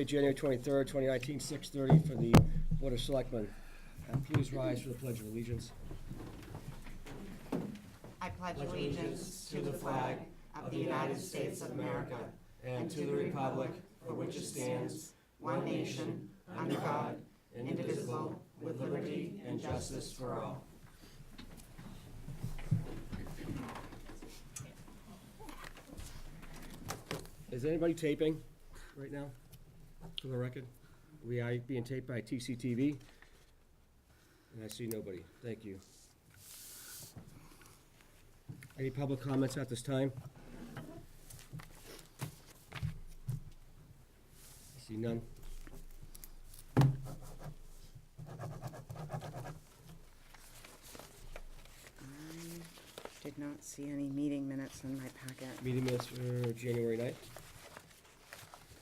January 23rd, 2019, 6:30 for the Board of Selectmen. Please rise for the Pledge of Allegiance. I pledge allegiance to the flag of the United States of America and to the republic for which it stands, one nation, under God, indivisible, with liberty and justice for all. Is anybody taping right now? For the record, we are being taped by TCTV, and I see nobody. Thank you. Any public comments at this time? I see none. Did not see any meeting minutes in my packet. Meeting minutes for January 9th.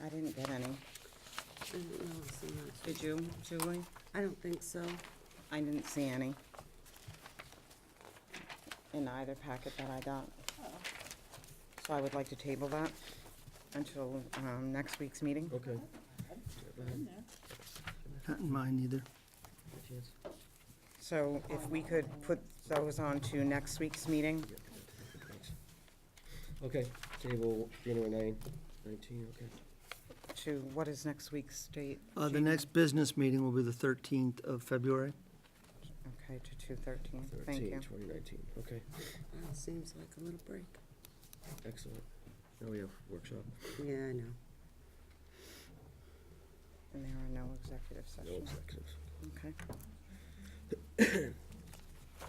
I didn't get any. I didn't know so much. Did you, Julie? I don't think so. I didn't see any in either packet that I got. So I would like to table that until next week's meeting. Okay. Not in mine either. So if we could put those on to next week's meeting. Thanks. Okay, table January 9th, 19, okay. To, what is next week's date? The next business meeting will be the 13th of February. Okay, to 2/13. 13, Thank you. 2019, okay. Well, it seems like a little break. Excellent. Now we have workshop. Yeah, I know. And there are no executive No sessions. executives. Okay.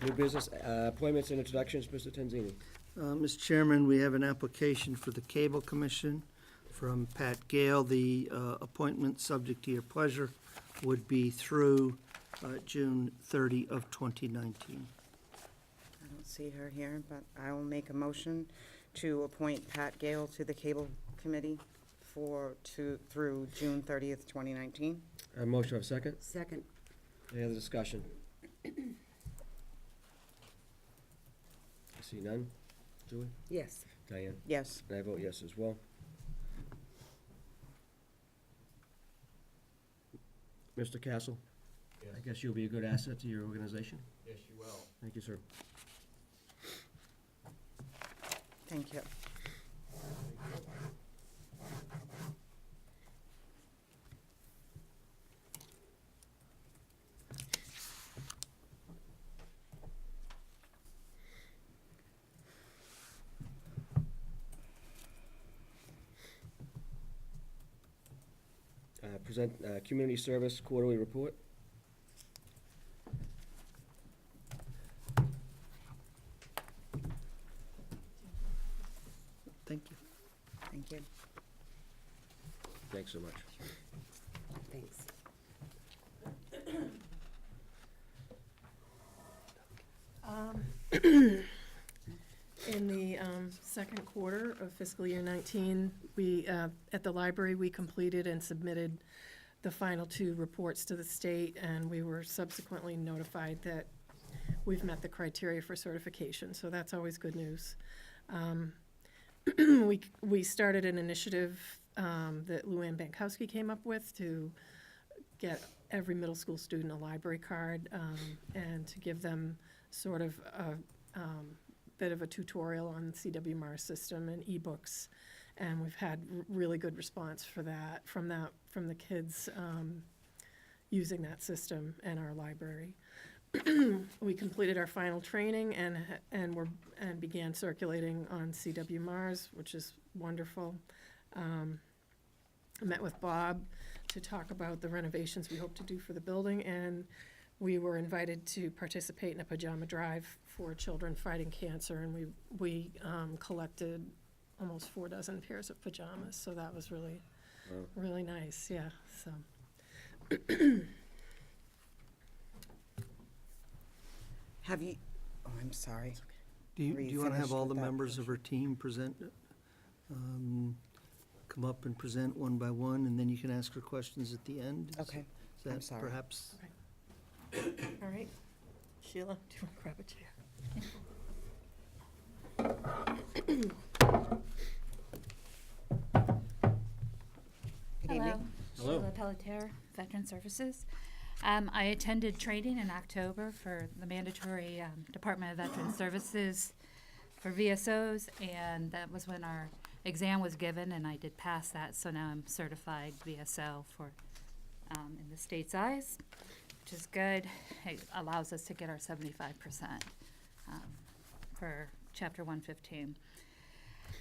New business, appointments and introductions, Mr. Tenzini. Mr. Chairman, we have an application for the Cable Commission from Pat Gale. The appointment, subject to your pleasure, would be through June 30 of 2019. I don't see her here, but I will make a motion to appoint Pat Gale to the Cable Committee through June 30th, 2019. Motion of a second. Second. Any other discussion? I see none. Julie? Yes. Diane? Yes. And I vote yes as well. Mr. Castle? Yes. I guess you'll be a good asset to your organization? Yes, you will. Thank you, sir. Thank you. Present community service quarterly report. Thank you. Thank you. Thanks so much. Thanks. In the second quarter of fiscal year 19, we, at the library, we completed and submitted the final 2 reports to the state, and we were subsequently notified that we've met the criteria for certification, so that's always good news. We started an initiative that Luann Bankowski came up with to get every middle school student a library card, and to give them sort of a bit of a tutorial on the CWMAR system and ebooks, and we've had really good response for that from the kids using that system in our library. We completed our final training and began circulating on CWMARs, which is wonderful. I met with Bob to talk about the renovations we hope to do for the building, and we were invited to participate in a pajama drive for children fighting cancer, and we collected almost 4 dozen pairs of pajamas, so that was really, Wow. really nice, yeah, so. Have you, oh, I'm sorry. Do Were you you want to have finished all with the that members of our team present, come up and present one by one, and then you can ask her questions at the end? Okay, Is that I'm sorry. perhaps? All right, Sheila, do you want to grab a chair? Good Hello. evening. Hello. Sheila Pelletier, Veteran Services. I attended training in October for the mandatory Department of Veteran Services for VSOs, and that was when our exam was given, and I did pass that, so now I'm certified VSO for in the state's eyes, which is good. It allows us to get our 75% for Chapter 115.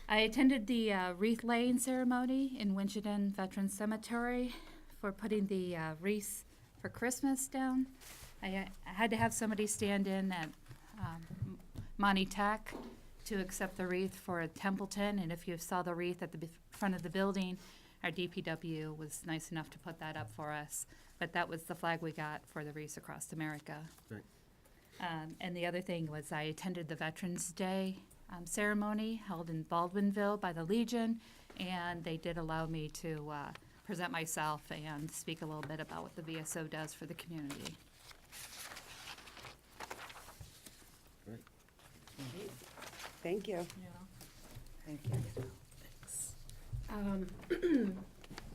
I attended the wreath laying ceremony in Winchendon Veterans Cemetery for putting the wreaths for Christmas down. I had to have somebody stand in at Monty Tech to accept the wreath for Templeton, and if you saw the wreath at the front of the building, our DPW was nice enough to put that up for us. But that was the flag we got for the wreaths across America. Right. And the other thing was I attended the Veterans Day ceremony held in Baldwinville by the Legion, and they did allow me to present myself and speak a little bit about what the VSO does for the community. Thank you. Thank you.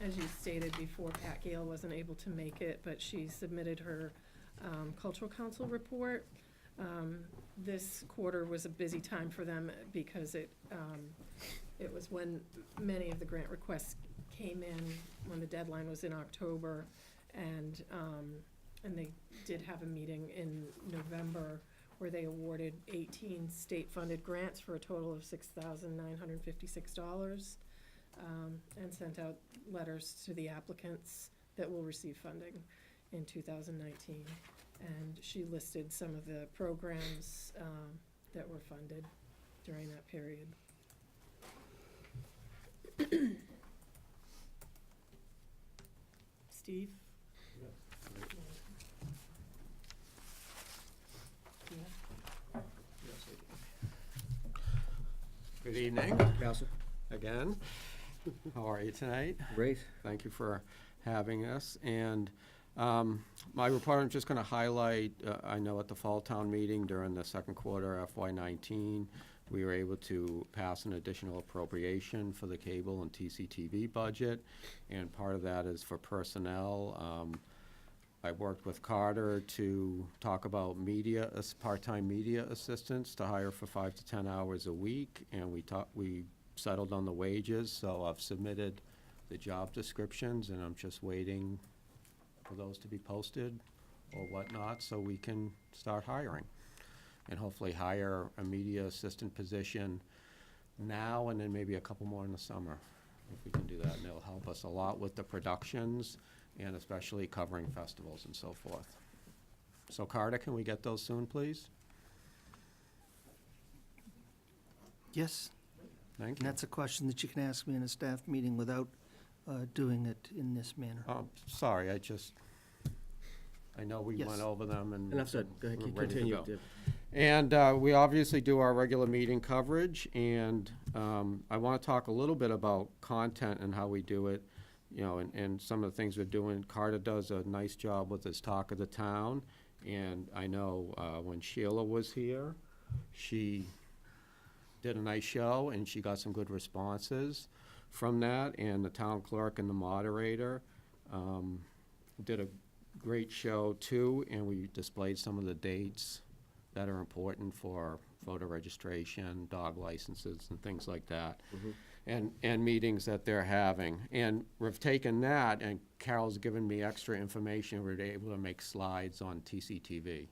As you stated before, Pat Gale wasn't able to make it, but she submitted her cultural council report. This quarter was a busy time for them because it was when many of the grant requests came in, when the deadline was in October, and they did have a meeting in November where they awarded 18 state-funded grants for a total of $6,956, and sent out letters to the applicants that will receive funding in 2019. And she listed some of the programs that were funded during that period. Steve? Good evening, Counselor? again. How are you tonight? Great. Thank you for having us. And my report, I'm just going to highlight, I know at the Fall Town meeting during the second quarter FY19, we were able to pass an additional appropriation for the cable and TCTV budget, and part of that is for personnel. I worked with Carter to talk about media, part-time media assistants to hire for 5 to 10 hours a week, and we settled on the wages, so I've submitted the job descriptions, and I'm just waiting for those to be posted or whatnot, so we can start hiring. And hopefully hire a media assistant position now, and then maybe a couple more in the summer, if we can do that, and it'll help us a lot with the productions, and especially covering festivals and so forth. So Carter, can we get those soon, please? Yes, Thank and you. that's a question that you can ask me in a staff meeting without doing it in this manner. Sorry, I know we Yes. went over them and. Enough said. Go ahead, we're ready to continue. go. Dib. And we obviously do our regular meeting coverage, and I want to talk a little bit about content and how we do it, you know, and some of the things we're doing. Carter does a nice job with his Talk of the Town, and I know when Sheila was here, she did a nice show, and she got some good responses from that, and the town clerk and the moderator did a great show too, and we displayed some of the dates that are important for voter registration, dog licenses, and things like that, and meetings that they're having. And we've taken that, and Carol's given me extra information. We're able to make slides on TCTV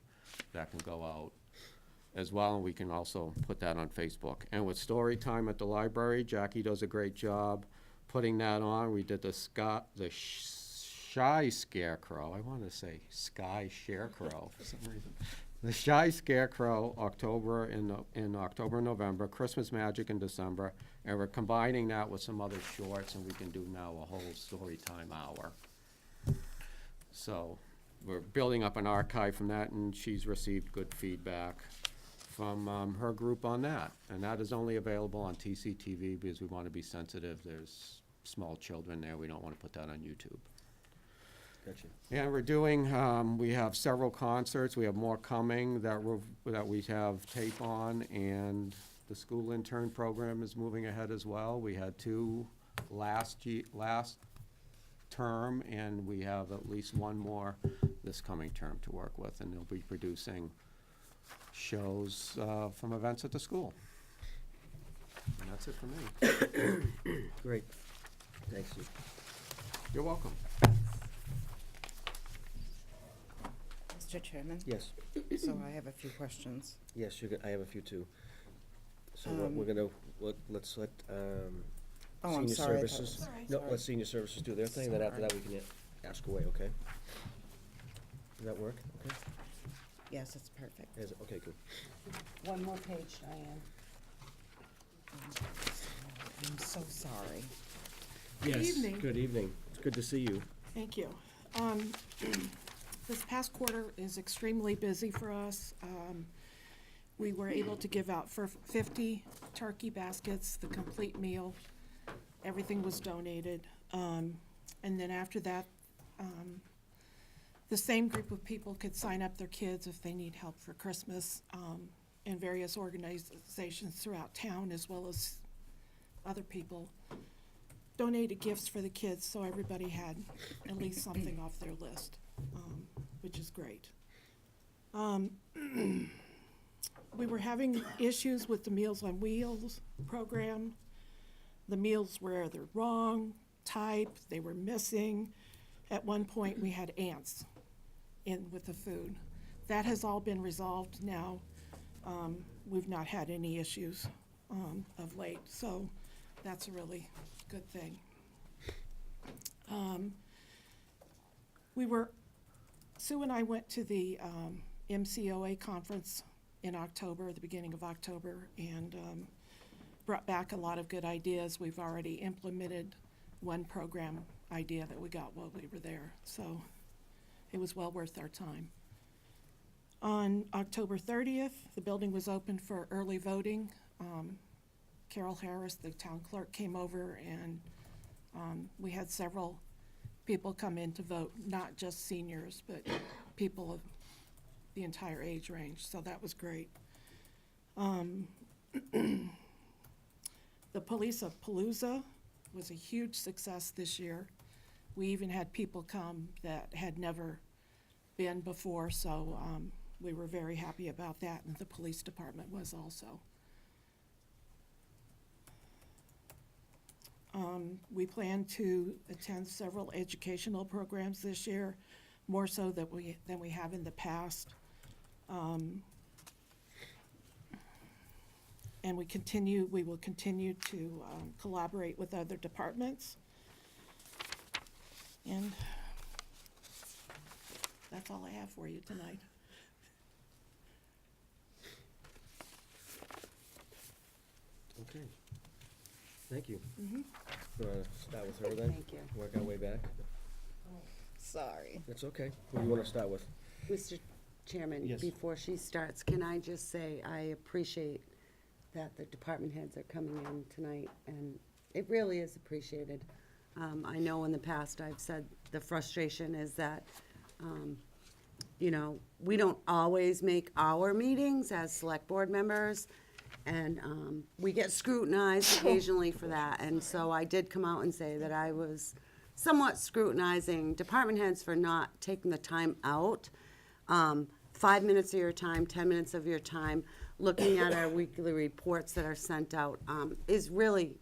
that can go out as well, and we can also put that on Facebook. And with story time at the library, Jackie does a great job putting that on. We did the Shy Scarecrow. I want to say Sky Scarecrow for some reason. The Shy Scarecrow, in October and November, Christmas Magic in December, and we're combining that with some other shorts, and we can do now a whole story time hour. So we're building up an archive from that, and she's received good feedback from her group on that. And that is only available on TCTV because we want to be sensitive. There's small children there. We don't want to put that on YouTube. Gotcha. And we're doing, we have several concerts. We have more coming that we have tape on, and the school intern program is moving ahead as well. We had 2 last term, and we have at least one more this coming term to work with, and they'll be producing shows from events at the school. And that's it for me. Great. Thanks, Steve. You're welcome. Mr. Chairman, Yes, so I have a few questions. yes, I have a few too. So what we're gonna, let's let, Oh, I'm senior sorry. I thought it services. was- No, sorry. let senior services do their thing, then after that we can ask away, okay? Does that work? Okay? Yes, it's perfect. Okay, good. One more page, Diane. I'm so sorry. Good Yes, evening. good evening. It's good to see you. Thank you. This past quarter is extremely busy for us. We were able to give out for 50 turkey baskets, the complete meal. Everything was donated. And then after that, the same group of people could sign up their kids if they need help for Christmas, in various organizations throughout town, as well as other people donated gifts for the kids, so everybody had at least something off their list, which is great. We were having issues with the Meals on Wheels program. The meals were either wrong, typed, they were missing. At one point, we had ants in with the food. That has all been resolved now. We've not had any issues of late, so that's a really good thing. Sue and I went to the MCOA conference in October, the beginning of October, and brought back a lot of good ideas. We've already implemented one program idea that we got while we were there, so it was well worth our time. On October 30th, the building was open for early voting. Carol Harris, the town clerk, came over, and we had several people come in to vote, not just seniors, but people of the entire age range, so that was great. The Police of Palooza was a huge success this year. We even had people come that had never been before, so we were very happy about that, and the police department was also. We plan to attend several educational programs this year, more so than we have in the past. And we will continue to collaborate with other departments. And that's all I have for you tonight. Okay. Thank you. Mm-hmm. Want to start with her then? Thank you. Work our way back? Sorry. That's okay. What do you want to start with? Mr. Chairman, Yes. before she starts, can I just say I appreciate that the department heads are coming in tonight, and it really is appreciated. I know in the past I've said the frustration is that, you know, we don't always make our meetings as select board members, and we get scrutinized occasionally for that. And so I did come out and say that I was somewhat scrutinizing department heads for not taking the time out, 5 minutes of your time, 10 minutes of your time, looking at our weekly reports that are sent out, is really,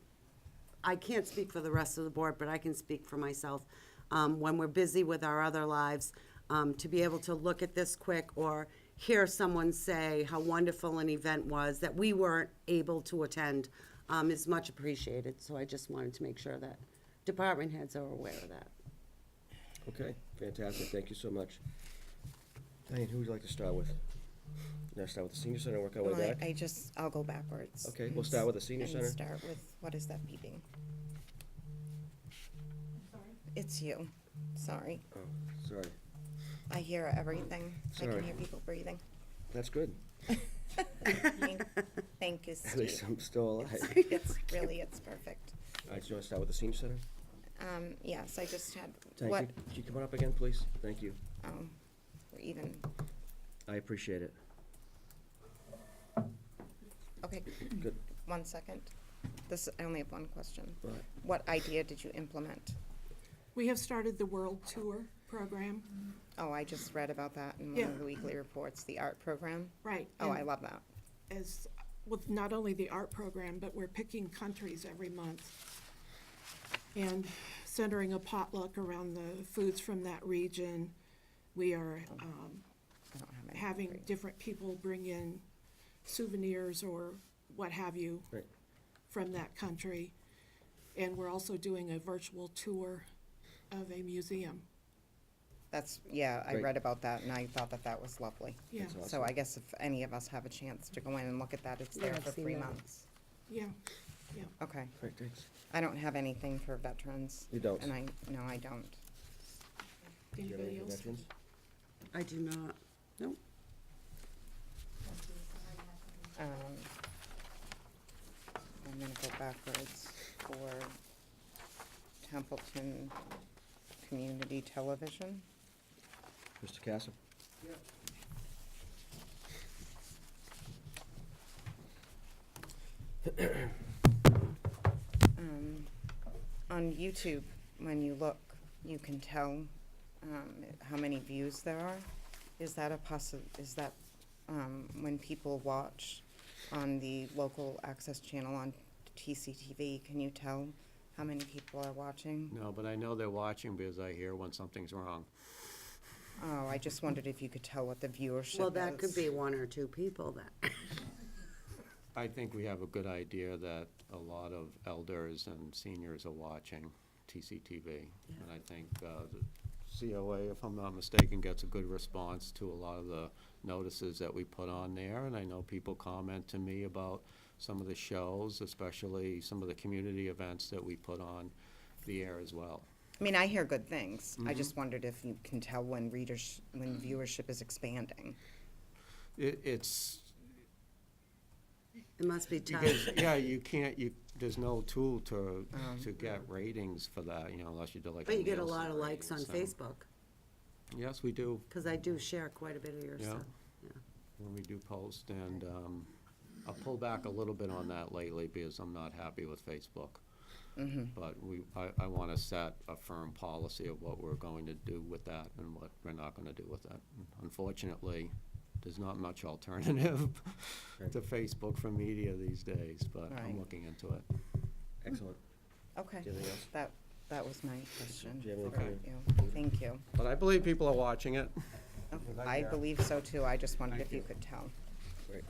I can't speak for the rest of the board, but I can speak for myself. When we're busy with our other lives, to be able to look at this quick or hear someone say how wonderful an event was that we weren't able to attend, is much appreciated. So I just wanted to make sure that department heads are aware of that. Okay, fantastic. Thank you so much. Diane, who would you like to start with? Now start with the senior center and work our way Well, back? I'll go backwards. Okay, we'll start with the senior And center. start with, what is that beeping? It's you. Sorry. Oh, sorry. I hear everything. I Sorry. can hear people breathing. That's good. Thank you, At least Steve. I'm still alive. It's perfect. All right, so you want to start with the senior center? Yes, I just had, Thank what, you. Could you come on up again, please? Thank you. we're even, I appreciate it. okay, Good. 1 second. I only have one question. All right. What idea did you implement? We have started the World Tour program. Oh, I just read about that in one Yeah. of the weekly reports, the art program. Right. Oh, and I love that. As, with not only the art program, but we're picking countries every month and centering a potluck around the foods from that region. We are I don't have any. having different people bring in souvenirs or what have you Right. from that country. And we're also doing a virtual tour of a museum. That's, yeah, I Great. read about that and I thought that that was lovely. Yeah, That's awesome. So I guess if any of us have a chance to go in and look at that, it's Yeah, there I've for seen 3 that. months. yeah. Okay. Great, thanks. I don't have anything for veterans. You don't? And no, I don't. Do you have Anybody any else? veterans? I do not. Nope. I'm gonna go backwards for Templeton Community Television. Mr. Castle? On YouTube, when you look, you can tell how many views there are. Is that when people watch on the local access channel on TCTV, can you tell how many people are watching? No, but I know they're watching because I hear when something's wrong. Oh, I just wondered if you could tell what the viewership is. Well, that could be 1 or 2 people then. I think we have a good idea that a lot of elders and seniors are watching TCTV. And I think the COA, if I'm not mistaken, gets a good response to a lot of the notices that we put on there. And I know people comment to me about some of the shows, especially some of the community events that we put on the air as well. I mean, I hear good things. I Mhm. just wondered if you can tell when when viewership is expanding. It's, It must be tough. because, yeah, you can't, there's no tool to Oh. get ratings for that, unless you do like. But you get a Nielsen lot of likes on rating, so- Facebook, Yes, we do. because I do share quite a bit of your Yeah. stuff. When we do post, and I'll pull back a little bit on that lately because I'm not happy with Facebook. But I want to set a firm policy of what we're going to do with that and what we're not going to do with that. Unfortunately, there's not much alternative Right. to Facebook for media these days, but I'm Right. looking into it. Excellent. Okay, Do you have anything else? that was my question. Do you have any for comment? you. Thank you. But I believe people are watching it. Okay, I believe so too. I just wondered if you could tell. Great.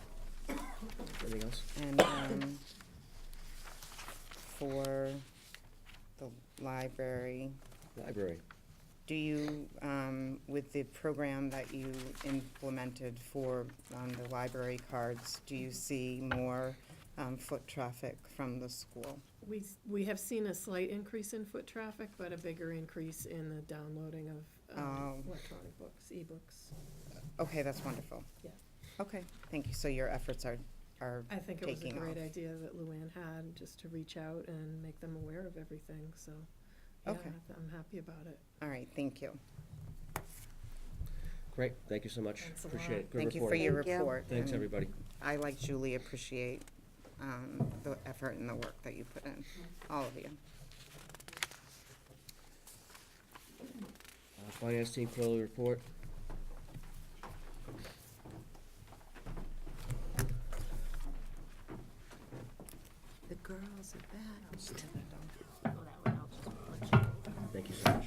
Anything else? And for the library, Library. do you, with the program that you implemented for the library cards, do you see more foot traffic from the school? We have seen a slight increase in foot traffic, but a bigger increase in the downloading of Oh. electronic books, ebooks. Okay, that's wonderful. Yeah. Okay, thank you. So your efforts are I think it was a taking great off. idea that Luann had, just to reach out and make them aware of everything, so, yeah, Okay. I'm happy about it. All right, thank you. Great, thank you so much. Thanks a Appreciate lot. it. Good Thank you for report. your Thank you. report. Thanks, and everybody. I, like Julie, appreciate the effort and the work that you put in, all of you. Finance team quarterly report. The girls are back. Thank you so much.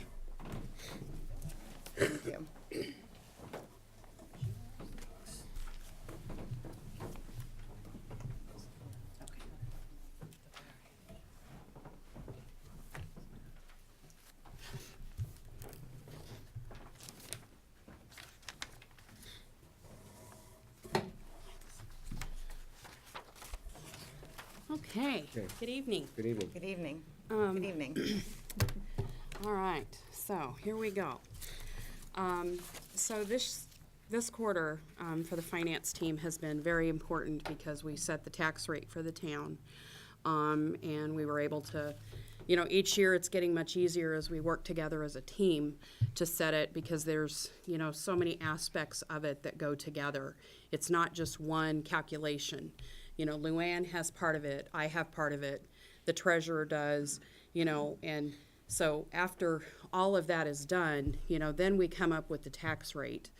Thank you. Okay, Okay. good evening. Good evening. Good evening. Good evening. All right, so here we go. So this quarter for the finance team has been very important because we set the tax rate for the town. And we were able to, each year it's getting much easier as we work together as a team to set it because there's, so many aspects of it that go together. It's not just one calculation. Luann has part of it, I have part of it, the treasurer does, and So after all of that is done, then we come up with the tax rate.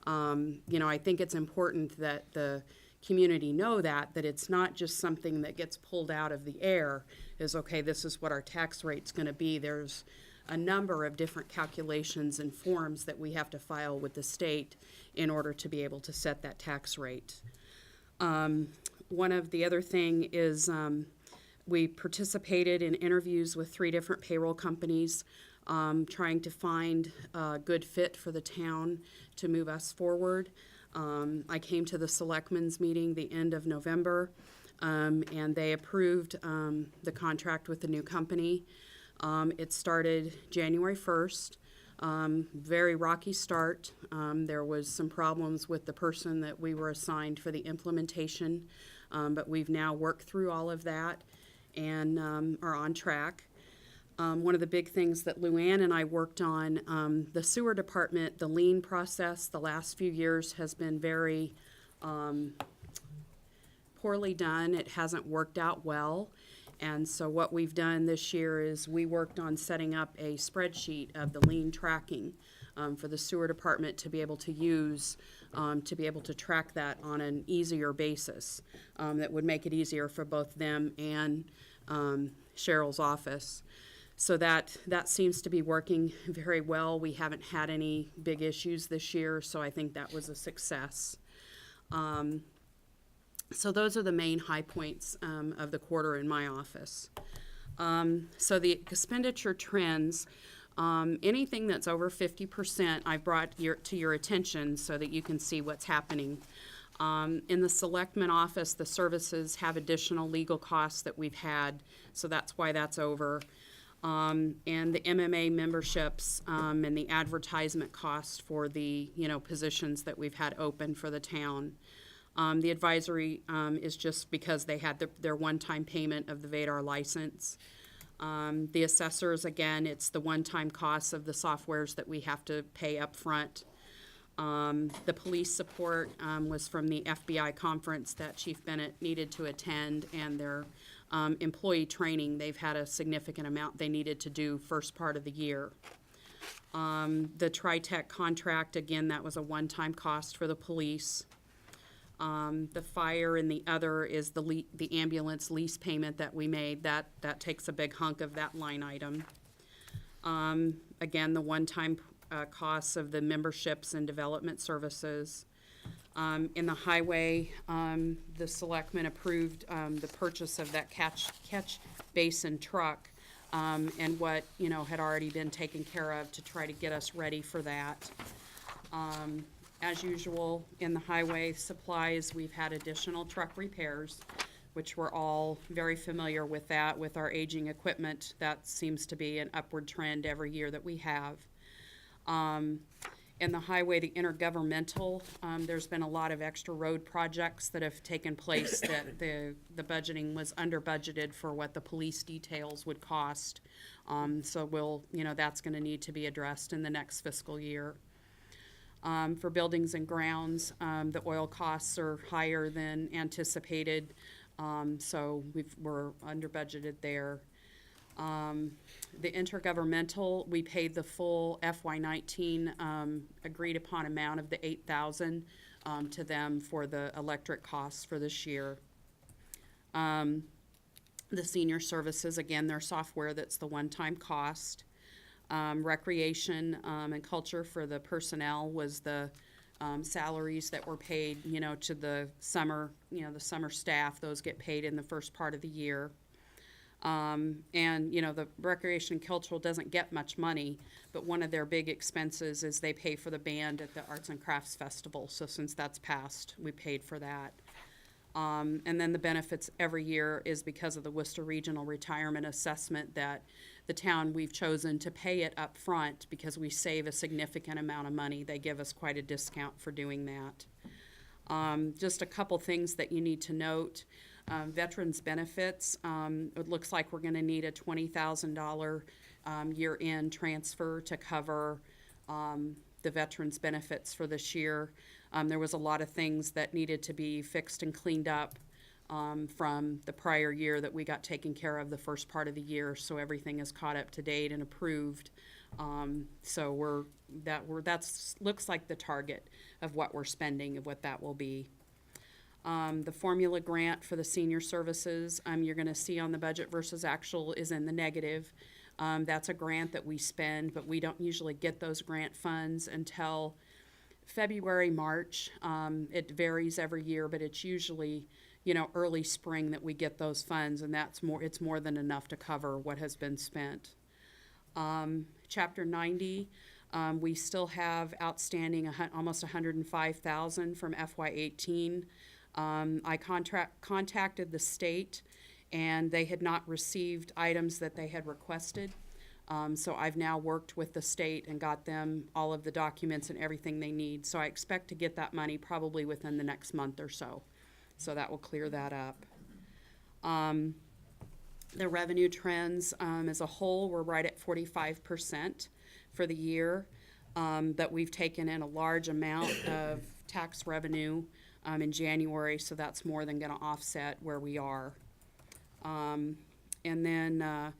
I think it's important that the community know that it's not just something that gets pulled out of the air, is okay, this is what our tax rate's gonna be. There's a number of different calculations and forms that we have to file with the state in order to be able to set that tax rate. One of the other thing is we participated in interviews with 3 different payroll companies, trying to find a good fit for the town to move us forward. I came to the selectmen's meeting the end of November, and they approved the contract with the new company. It started January 1st. Very rocky start. There was some problems with the person that we were assigned for the implementation, but we've now worked through all of that and are on track. One of the big things that Luann and I worked on, the sewer department, the lien process the last few years has been very poorly done. It hasn't worked out well. And so what we've done this year is we worked on setting up a spreadsheet of the lien tracking for the sewer department to be able to use, to be able to track that on an easier basis. That would make it easier for both them and Cheryl's office. So that seems to be working very well. We haven't had any big issues this year, so I think that was a success. So those are the main high points of the quarter in my office. So the expenditure trends, anything that's over 50%, I've brought to your attention so that you can see what's happening. In the selectman office, the services have additional legal costs that we've had, so that's why that's over. And the MMA memberships and the advertisement cost for the positions that we've had open for the town. The advisory is just because they had their one-time payment of the Vadar license. The assessors, again, it's the one-time costs of the softwares that we have to pay up front. The police support was from the FBI conference that Chief Bennett needed to attend, and their employee training. They've had a significant amount they needed to do first part of the year. The TriTech contract, again, that was a one-time cost for the police. The fire and the other is the ambulance lease payment that we made. That takes a big hunk of that line item. Again, the one-time costs of the memberships and development services. In the highway, the selectmen approved the purchase of that catch basin truck and what had already been taken care of to try to get us ready for that. As usual, in the highway supplies, we've had additional truck repairs, which we're all very familiar with that. With our aging equipment, that seems to be an upward trend every year that we have. In the highway, the intergovernmental, there's been a lot of extra road projects that have taken place that the budgeting was under budgeted for what the police details would cost. So that's going to need to be addressed in the next fiscal year. For buildings and grounds, the oil costs are higher than anticipated, so we're under budgeted there. The intergovernmental, we paid the full FY19 agreed upon amount of the $8,000 to them for the electric costs for this year. The senior services, again, their software, that's the one-time cost. Recreation and culture for the personnel was the salaries that were paid, to the summer staff. Those get paid in the first part of the year. And the recreation and cultural doesn't get much money, but one of their big expenses is they pay for the band at the Arts and Crafts Festival. So since that's passed, we paid for that. And then the benefits every year is because of the Worcester Regional Retirement Assessment that the town, we've chosen to pay it up front because we save a significant amount of money. They give us quite a discount for doing that. Just a couple things that you need to note. Veterans benefits, it looks like we're going to need a $20,000 year-end transfer to cover the veterans benefits for this year. There was a lot of things that needed to be fixed and cleaned up from the prior year that we got taken care of the first part of the year, so everything is caught up to date and approved. So that's looks like the target of what we're spending, of what that will be. The formula grant for the senior services, you're gonna see on the budget versus actual is in the negative. That's a grant that we spend, but we don't usually get those grant funds until February, March. It varies every year, but it's usually, early spring that we get those funds, and it's more than enough to cover what has been spent. Chapter 90, we still have outstanding almost $105,000 from FY18. I contacted the state, and they had not received items that they had requested. So I've now worked with the state and got them all of the documents and everything they need. So I expect to get that money probably within the next month or so. So that will clear that up. The revenue trends as a whole, we're right at 45% for the year. But we've taken in a large amount of tax revenue in January, so that's more than going to offset where we are. And then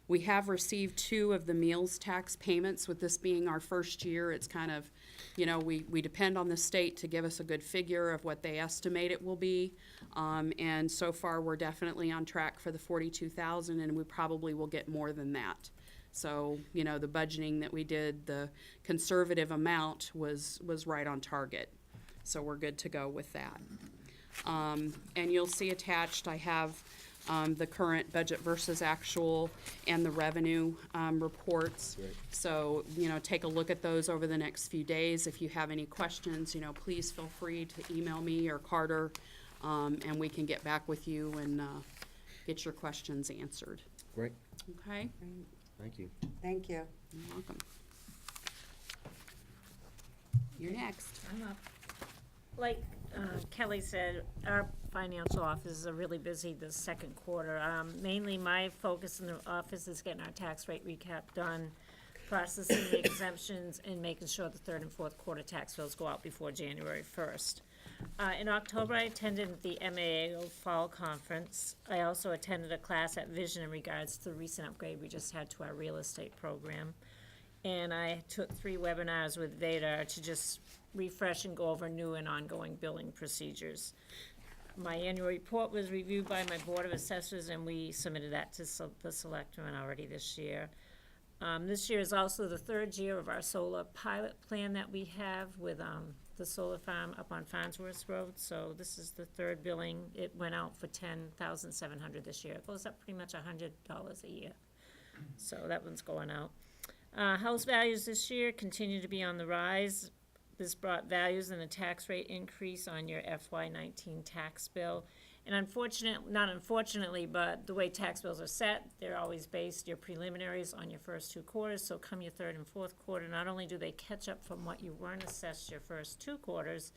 we have received 2 of the meals tax payments. With this being our first year, it's kind of, we depend on the state to give us a good figure of what they estimate it will be. And so far, we're definitely on track for the $42,000, and we probably will get more than that. So, the budgeting that we did, the conservative amount was right on target. So we're good to go with that. And you'll see attached, I have the current budget versus actual and the revenue reports. Right. So, take a look at those over the next few days. If you have any questions, please feel free to email me or Carter, and we can get back with you and get your questions answered. Great, Okay? thank you. Thank you. You're welcome. You're next. I'm up. Like Kelly said, our financial offices are really busy this second quarter. Mainly my focus in the office is getting our tax rate recap done, processing the exemptions, and making sure the third and fourth quarter tax bills go out before January 1st. In October, I attended the MAA Fall Conference. I also attended a class at Vision in regards to the recent upgrade we just had to our real estate program. And I took 3 webinars with Vadar to just refresh and go over new and ongoing billing procedures. My annual report was reviewed by my Board of Assessors, and we submitted that to the Selectmen already this year. This year is also the 3rd year of our solar pilot plan that we have with the solar farm up on Farnsworth Road. So this is the 3rd billing. It went out for $10,700 this year. It goes up pretty much $100 a year. So that one's going out. House values this year continue to be on the rise. This brought values and a tax rate increase on your FY19 tax bill. And not unfortunately, but the way tax bills are set, they're always based your preliminaries on your first 2 quarters. So come your third and fourth quarter, not only do they catch up from what you weren't assessed your first 2 quarters,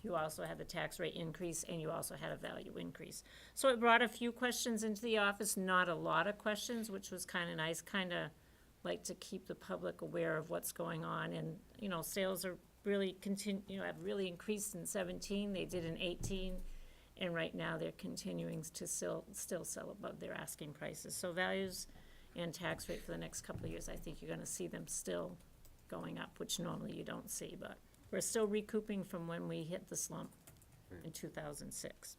you also had the tax rate increase and you also had a value increase. So it brought a few questions into the office, not a lot of questions, which was kind of nice, kind of like to keep the public aware of what's going on. And, sales are really have really increased in 17. They did in 18. And right now they're continuing to still sell above their asking prices. So values and tax rate for the next couple of years, I think you're gonna see them still going up, which normally you don't see, but we're still recouping from when we hit the slump in 2006.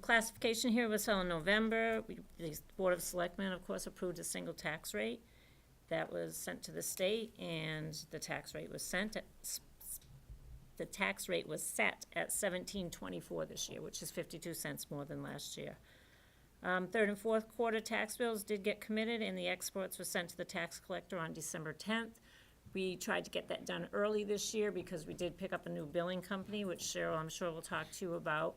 Classification here was held in November. The Board of Selectmen, of course, approved a single tax rate. That was sent to the state, and the tax rate was set at $17.24 this year, which is 52 cents more than last year. Third and fourth quarter tax bills did get committed, and the exports were sent to the tax collector on December 10th. We tried to get that done early this year because we did pick up a new billing company, which Cheryl, I'm sure, will talk to you about.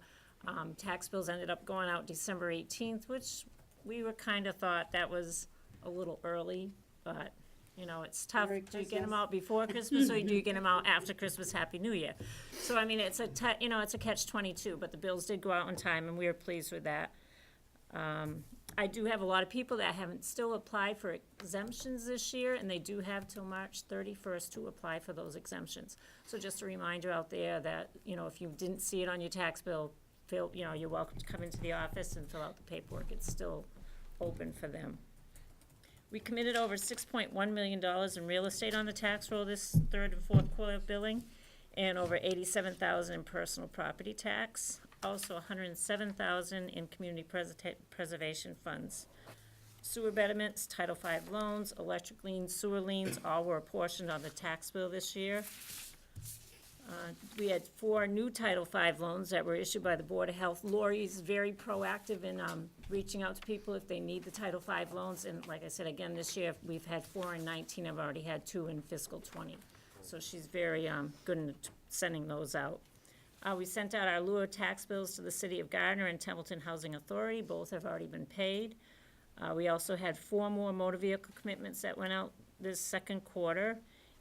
Tax bills ended up going out December 18th, which we were kind of thought that was a little early, but it's tough. Merry Do you get them Christmas. out before Christmas or do you get them out after Christmas? Happy New Year. So, I mean, it's a catch-22, but the bills did go out on time, and we were pleased with that. I do have a lot of people that haven't still applied for exemptions this year, and they do have till March 31st to apply for those exemptions. So just a reminder out there that, if you didn't see it on your tax bill, you're welcome to come into the office and fill out the paperwork. It's still open for them. We committed over $6.1 million in real estate on the tax roll this third and fourth quarter billing, and over $87,000 in personal property tax. Also $107,000 in community preservation funds. Sewer betterments, Title V loans, electric liens, sewer liens, all were apportioned on the tax bill this year. We had 4 new Title V loans that were issued by the Board of Health. Lori's very proactive in reaching out to people if they need the Title V loans. And like I said, again, this year, we've had 4 in 19. I've already had 2 in fiscal 20. So she's very good in sending those out. We sent out our Lure tax bills to the City of Gardner and Templeton Housing Authority. Both have already been paid. We also had 4 more motor vehicle commitments that went out this second quarter,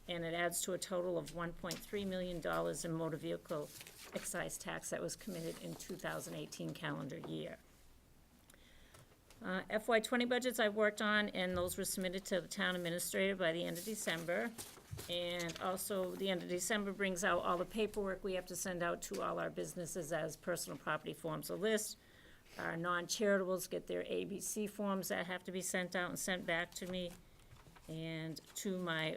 and it adds to a total of $1.3 million in motor vehicle excise tax that was committed in 2018 calendar year. FY20 budgets I've worked on, and those were submitted to the town administrator by the end of December. And also, the end of December brings out all the paperwork we have to send out to all our businesses as personal property forms a list. Our non-charitables get their ABC forms that have to be sent out and sent back to me. And to my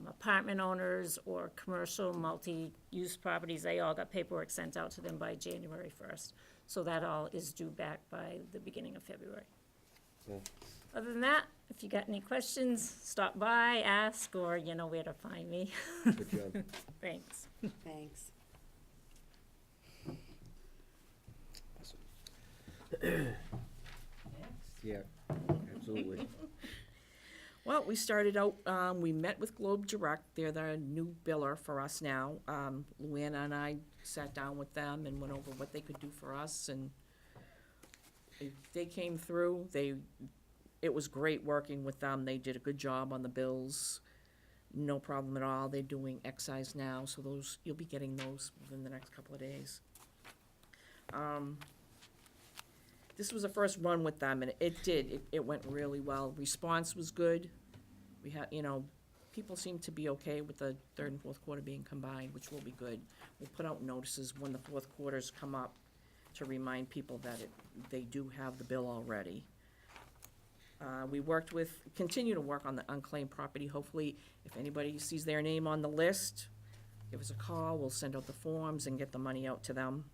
apartment owners or commercial multi-use properties, they all got paperwork sent out to them by January 1st. So that all is due back by the beginning of February. Cool. Other than that, if you got any questions, stop by, ask, or you know where to find me. Good job. Thanks. Thanks. Yeah, absolutely. Well, we started out, we met with Globe Direct. They're the new biller for us now. Luanna and I sat down with them and went over what they could do for us, and they came through. It was great working with them. They did a good job on the bills. No problem at all. They're doing excise now, so you'll be getting those within the next couple of days. This was the first run with them, and it went really well. Response was good. We had, people seem to be okay with the third and fourth quarter being combined, which will be good. We'll put out notices when the fourth quarters come up to remind people that they do have the bill already. We continue to work on the unclaimed property. Hopefully, if anybody sees their name on the list, give us a call. We'll send out the forms and get the money out to them.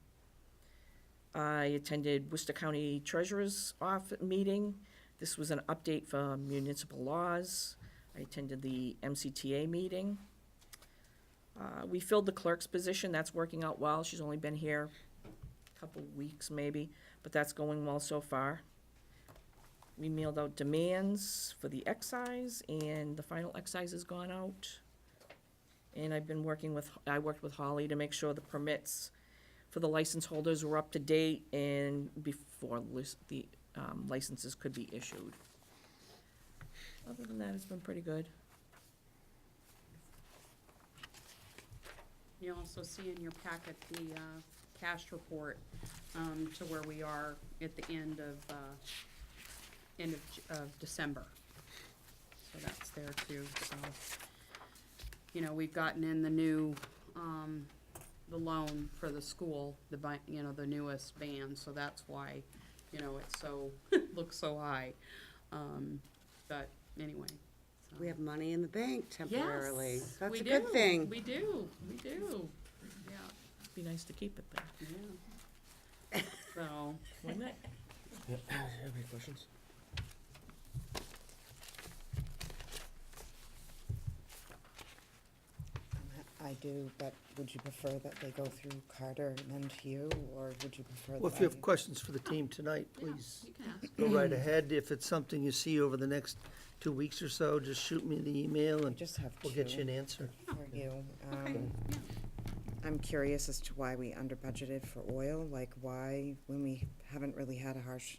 I attended Worcester County Treasurer's Office meeting. This was an update for municipal laws. I attended the MCTA meeting. We filled the clerk's position. That's working out well. She's only been here a couple weeks maybe, but that's going well so far. We mailed out demands for the excise, and the final excise has gone out. And I worked with Holly to make sure the permits for the license holders were up to date and before the licenses could be issued. Other than that, it's been pretty good. You also see in your packet the cash report to where we are at the end of December. So that's there too. So, we've gotten in the new the loan for the school, the newest van. So that's why, it's so looks so high. But anyway. So. We have money in the bank temporarily. Yes, That's we a good do. thing. We do. Yeah. Be nice to keep it there. Yeah. So, Wouldn't it? Have any questions? I do, but would you prefer that they go through Carter and then to you, or would you prefer that Well, if you have questions for the team tonight, please you can ask. go right ahead. If it's something you see over the next 2 weeks or so, just shoot me the email I and just have we'll get you two an answer. for you? Okay. Yeah. I'm curious as to why we under budgeted for oil, like why, when we haven't really had a harsh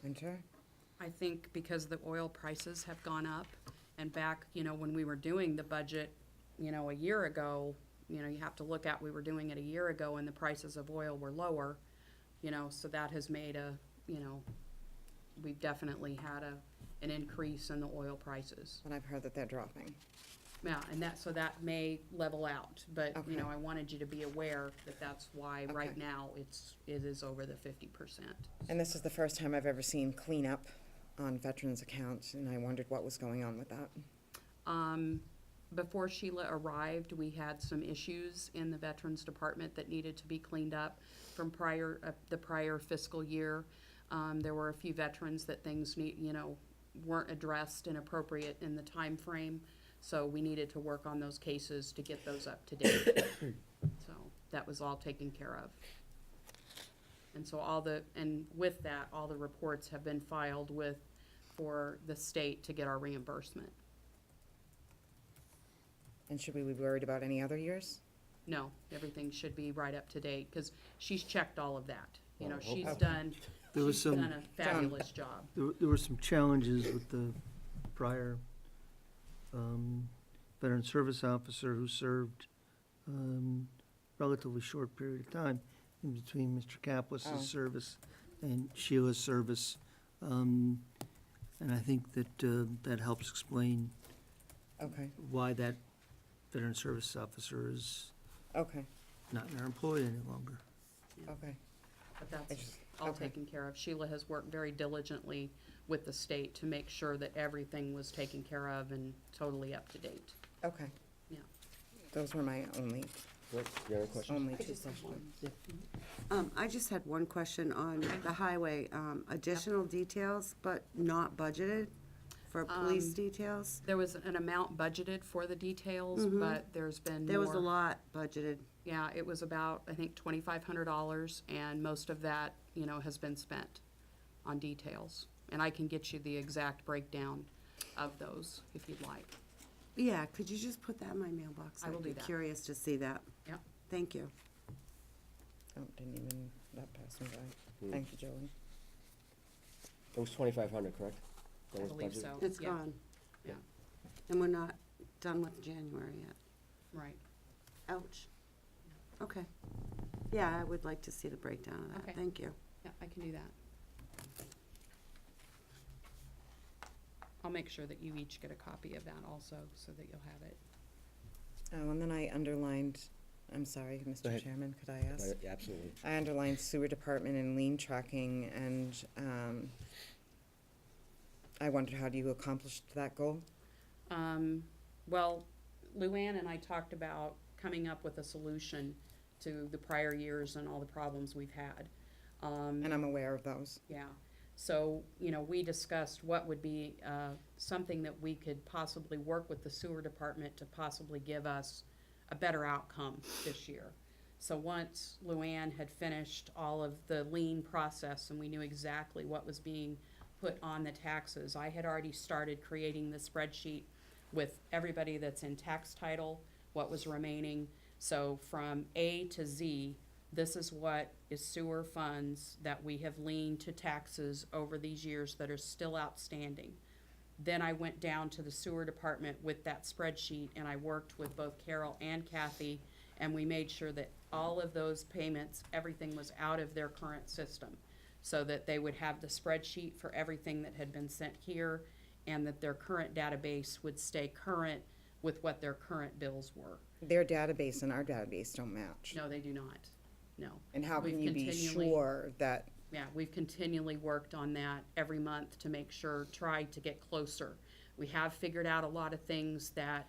winter? I think because the oil prices have gone up, and back, when we were doing the budget, a year ago, you have to look at, we were doing it a year ago and the prices of oil were lower, so that has made we've definitely had an increase in the oil prices. And I've heard that they're dropping. Yeah, and so that may level out, but, you know, Okay. I wanted you to be aware that that's why right Okay. now it is over the 50%. And this is the first time I've ever seen cleanup on veterans' accounts, and I wondered what was going on with that. Before Sheila arrived, we had some issues in the Veterans Department that needed to be cleaned up from the prior fiscal year. There were a few veterans that things weren't addressed and appropriate in the time frame, so we needed to work on those cases to get those up to date. So that was all taken care of. And so with that, all the reports have been filed for the state to get our reimbursement. And should we be worried about any other years? No, everything should be right up to date, because she's checked all of that. You know, Well, I hope she's so. done, There was she's some, done a fabulous job. there were some challenges with the prior veteran service officer who served relatively short period of time in between Mr. Caplis's Oh. service and Sheila's service. And I think that that helps explain Okay, why that veteran service officer is okay, not in our employ any longer. okay. But I that's just- all okay. taken care of. Sheila has worked very diligently with the state to make sure that everything was taken care of and totally up to date. Okay. Yeah. Those were my only What, you have any questions? two questions. I just had one question on the highway, additional details, but not budgeted for police details. There was an amount budgeted for the details, Mhm. but there's been There was a more. lot budgeted. Yeah, it was about, I think, $2,500, and most of that, has been spent on details. And I can get you the exact breakdown of those if you'd like. Yeah, could you just put that in my mailbox? I will I'd do be that. curious to see that. Yep. Thank you. Oh, didn't even, that passed me by. Hmm. Thank you, Jolene. It was 2,500, correct? That I was believe budgeted? so. It's Yeah, gone. Yeah. And we're not done with January yet. Right. Ouch. Okay. Yeah, I would like to see the breakdown of that. Okay. Thank you. Yeah, I can do that. I'll make sure that you each get a copy of that also, so that you'll have it. Oh, and then I underlined, I'm sorry, Go Mr. ahead. Chairman, could I ask? Absolutely. I underlined sewer department and lien tracking, and I wondered how do you accomplish that goal? Well, Luann and I talked about coming up with a solution to the prior years and all the problems we've had. And I'm aware of those. Yeah, so, we discussed what would be something that we could possibly work with the sewer department to possibly give us a better outcome this year. So once Luann had finished all of the lien process and we knew exactly what was being put on the taxes, I had already started creating the spreadsheet with everybody that's in tax title, what was remaining. So from A to Z, this is what is sewer funds that we have liened to taxes over these years that are still outstanding. Then I went down to the sewer department with that spreadsheet, and I worked with both Carol and Kathy, and we made sure that all of those payments, everything was out of their current system, so that they would have the spreadsheet for everything that had been sent here, and that their current database would stay current with what their current bills were. Their database and our database don't match. No, they do not, no. And how can We've you be continually- sure that, Yeah, we've continually worked on that every month to make sure, try to get closer. We have figured out a lot of things that,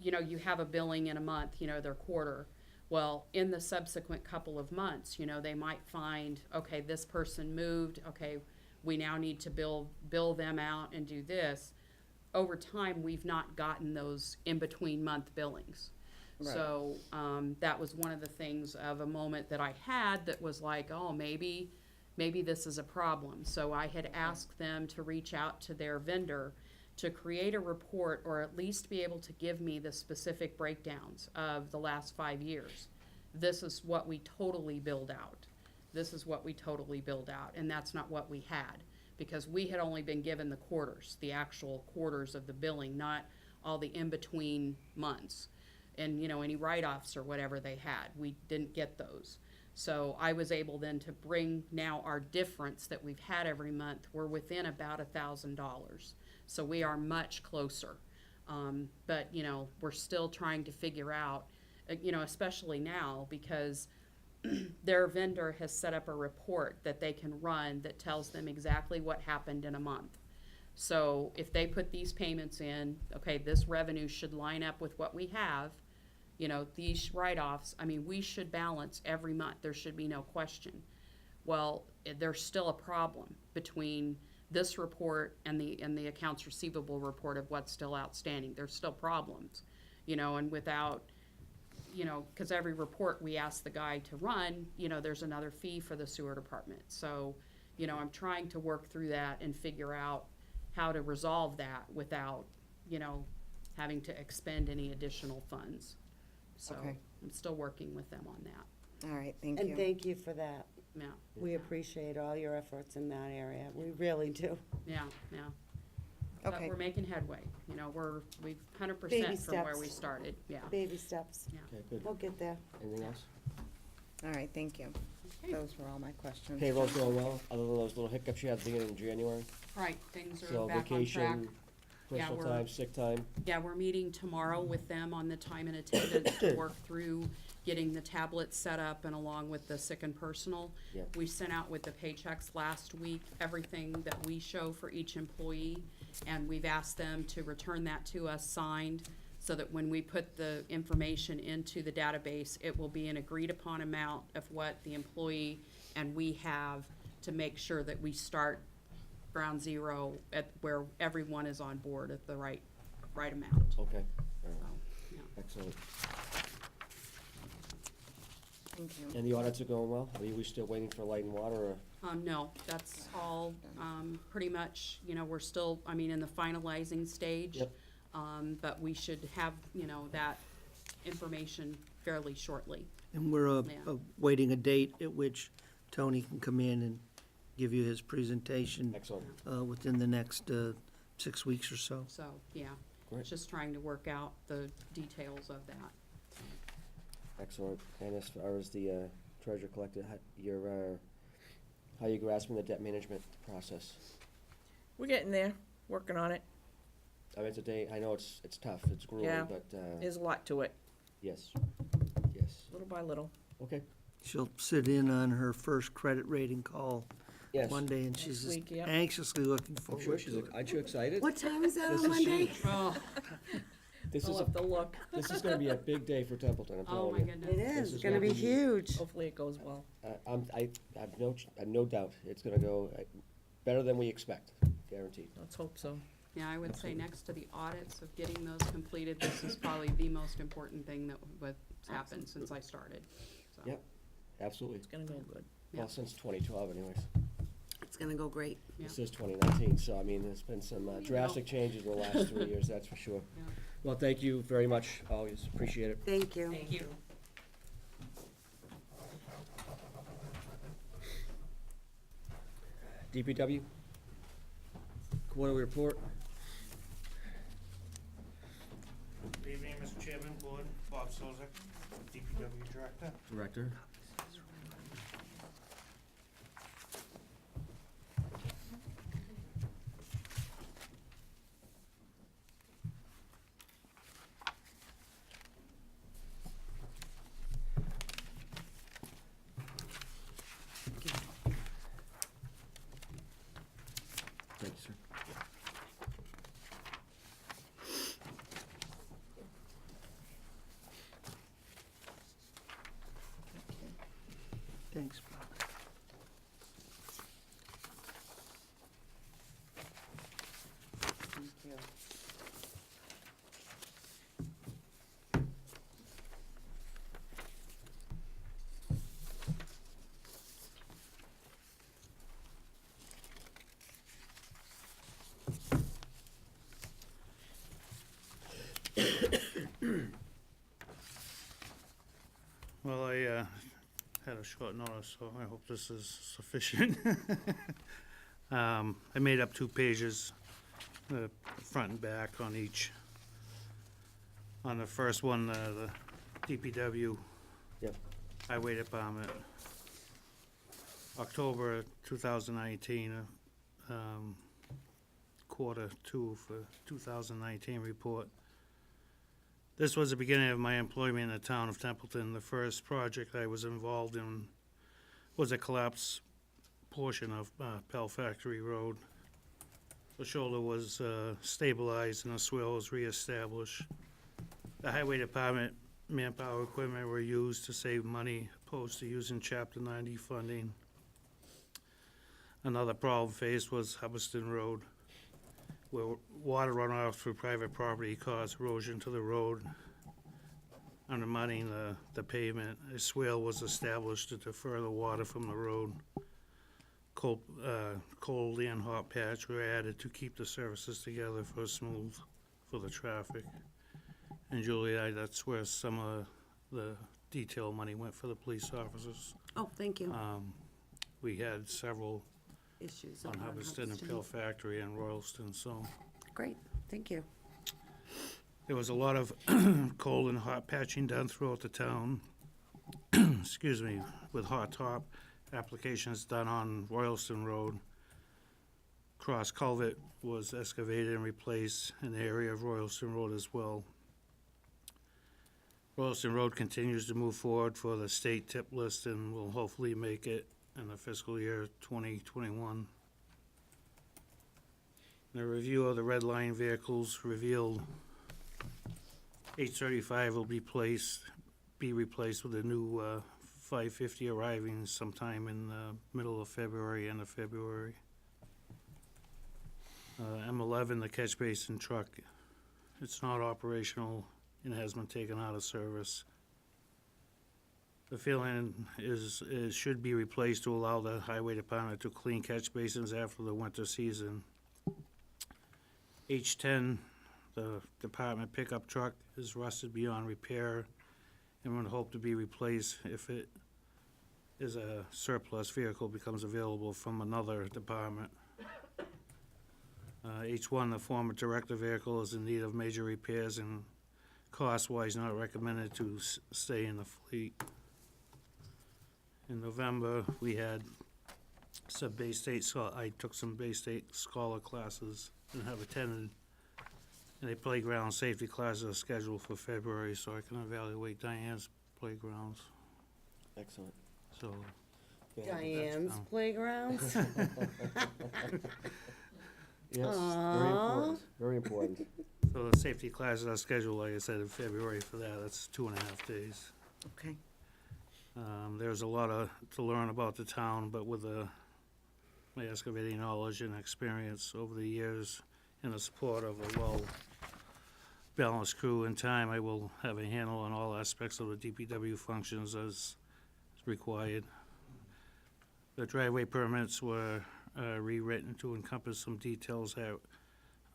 you have a billing in a month, their quarter. Well, in the subsequent couple of months, they might find, okay, this person moved, okay, we now need to bill them out and do this. Over time, we've not gotten those in-between month billings. Right. So, that was one of the things of a moment that I had that was like, oh, maybe this is a problem. So I had asked them to reach out to their vendor to create a report, or at least be able to give me the specific breakdowns of the last 5 years. This is what we totally billed out. This is what we totally billed out, and that's not what we had, because we had only been given the quarters, the actual quarters of the billing, not all the in-between months. And, any write-offs or whatever they had, we didn't get those. So I was able then to bring now our difference that we've had every month, we're within about $1,000. So we are much closer. But, you know, we're still trying to figure out, you know, especially now, because their vendor has set up a report that they can run that tells them exactly what happened in a month. So if they put these payments in, okay, this revenue should line up with what we have, you know, these write-offs, I mean, we should balance every month, there should be no question. Well, there's still a problem between this report and the accounts receivable report of what's still outstanding. There's still problems, you know, and without, you know, because every report we ask the guy to run, you know, there's another fee for the sewer department. So, you know, I'm trying to work through that and figure out how to resolve that without, you know, having to expend any additional funds. So Okay. I'm still working with them on that. All right, thank And you. thank you for that. Yeah, We appreciate all your efforts in that area. We really do. yeah, yeah. But Okay. we're making headway. You know, we've Baby 100% from where steps. we started, yeah. Baby steps. Okay, good. We'll get there. Anything else? All right, thank you. Okay. Those were all my questions. Payroll's going well, other than those little hiccups you had at the beginning of January? Right, things So are back on track. vacation, Yeah, personal we're- time, sick time, Yeah, we're meeting tomorrow with them on the time and attendance to work through getting the tablets set up and along with the sick and personal. Yeah. We sent out with the paychecks last week, everything that we show for each employee, and we've asked them to return that to us signed, so that when we put the information into the database, it will be an agreed-upon amount of what the employee and we have to make sure that we start ground zero at where everyone is on board at the right amount. okay, all So, right, yeah. excellent. Thank you. And the audits are going well? Are we still waiting for light and water, or? No, that's all, pretty much, you know, we're still, I mean, in the finalizing stage. Yep. But we should have, you know, that information fairly shortly. And we're Yeah. awaiting a date at which Tony can come in and give you his presentation Excellent, within the next 6 weeks or so. So, yeah, Great. just trying to work out the details of that. excellent. And as far as the treasure collector, how you grasping the debt management process? We're getting there, working on it. I mean, it's a day, I know it's tough, it's Yeah. grueling, but, There's a lot to it, yes, yes, little by little. okay, She'll sit in on her first credit rating call yes. Monday, and she's Next week, just yep. anxiously looking I'm forward sure she's, to it. aren't you excited? What time is that This on is Monday? huge. Oh, This I'll is, have to look. this is gonna be a big day for Templeton, I'm oh telling my you. goodness. It This is, is gonna gonna be be- huge. Hopefully it goes well. I have no doubt it's gonna go better than we expect, guaranteed. Let's hope so. Yeah, I would say Absolutely. next to the audits of getting those completed, this is probably the most important thing that what's happened since I started. So, Yep. Absolutely. It's gonna go good. Yeah. Well, since 2012 anyways. It's gonna go great. Yeah. This is 2019, so I mean, there's been some drastic changes in the last 3 years, that's for sure. Yeah. Well, thank you very much, always appreciate it. Thank you. Thank you. DPW? Quarterly report? Good evening, Mr. Chairman, Board, Bob Sozak, DPW Director. Director. Thank you, sir. Thanks, Bob. Thank you. Well, I had a short notice, so I hope this is sufficient. I made up 2 pages, front and back on each. On the first one, the DPW. Yep. Highway Department. October 2019, Q2 for 2019 report. This was the beginning of my employment in the town of Templeton. The first project I was involved in was a collapsed portion of Pell Factory Road. The shoulder was stabilized and the swale was reestablished. The highway department manpower equipment were used to save money opposed to using Chapter 90 funding. Another problem faced was Hubbardston Road, where water runoff through private property caused erosion to the road, undermining the pavement. A swale was established to defer the water from the road. Cold and hot patch were added to keep the surfaces together for smooth for the traffic. And Julie, that's where some of the detail money went for the police officers. Oh, thank you. We had several Issues on Hubbardston and Pell Factory and Royalston, so Great, thank you. there was a lot of cold and hot patching done throughout the town. Excuse me, with hot top applications done on Royalston Road. Cross culvert was excavated and replaced in the area of Royalston Road as well. Royalston Road continues to move forward for the state tip list and will hopefully make it in the fiscal year 2021. The review of the red line vehicles revealed H35 will be replaced with a new 550 arriving sometime in the middle of February, end of February. M11, the catch basin truck, it's not operational and has been taken out of service. The feeling is it should be replaced to allow the highway department to clean catch basins after the winter season. H10, the department pickup truck, is rusted beyond repair and would hope to be replaced if it is a surplus vehicle becomes available from another department. H1, the former director vehicle, is in need of major repairs and cost-wise not recommended to stay in the fleet. In November, we had some Bay State, I took some Bay State scholar classes and have attended. And a playground safety classes are scheduled for February, so I can evaluate Diane's playgrounds, Excellent. so. Diane's down. playgrounds? Yes, very Aw. important, very important. So the safety classes are scheduled, like I said, in February for that. That's 2.5 days. Okay. There's a lot to learn about the town, but with my excavating knowledge and experience over the years and the support of a well-balanced crew in time, I will have a handle on all aspects of the DPW functions as required. The driveway permits were rewritten to encompass some details that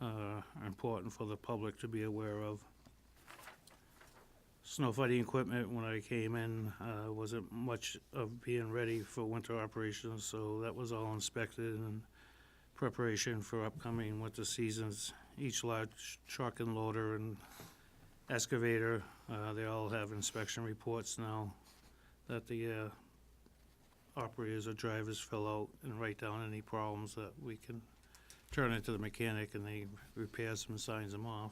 are important for the public to be aware of. Snow fighting equipment, when I came in, wasn't much of being ready for winter operations, so that was all inspected in preparation for upcoming winter seasons. Each large truck and loader and excavator, they all have inspection reports now that the operators or drivers fill out and write down any problems that we can turn into the mechanic and they repairs them and signs them off.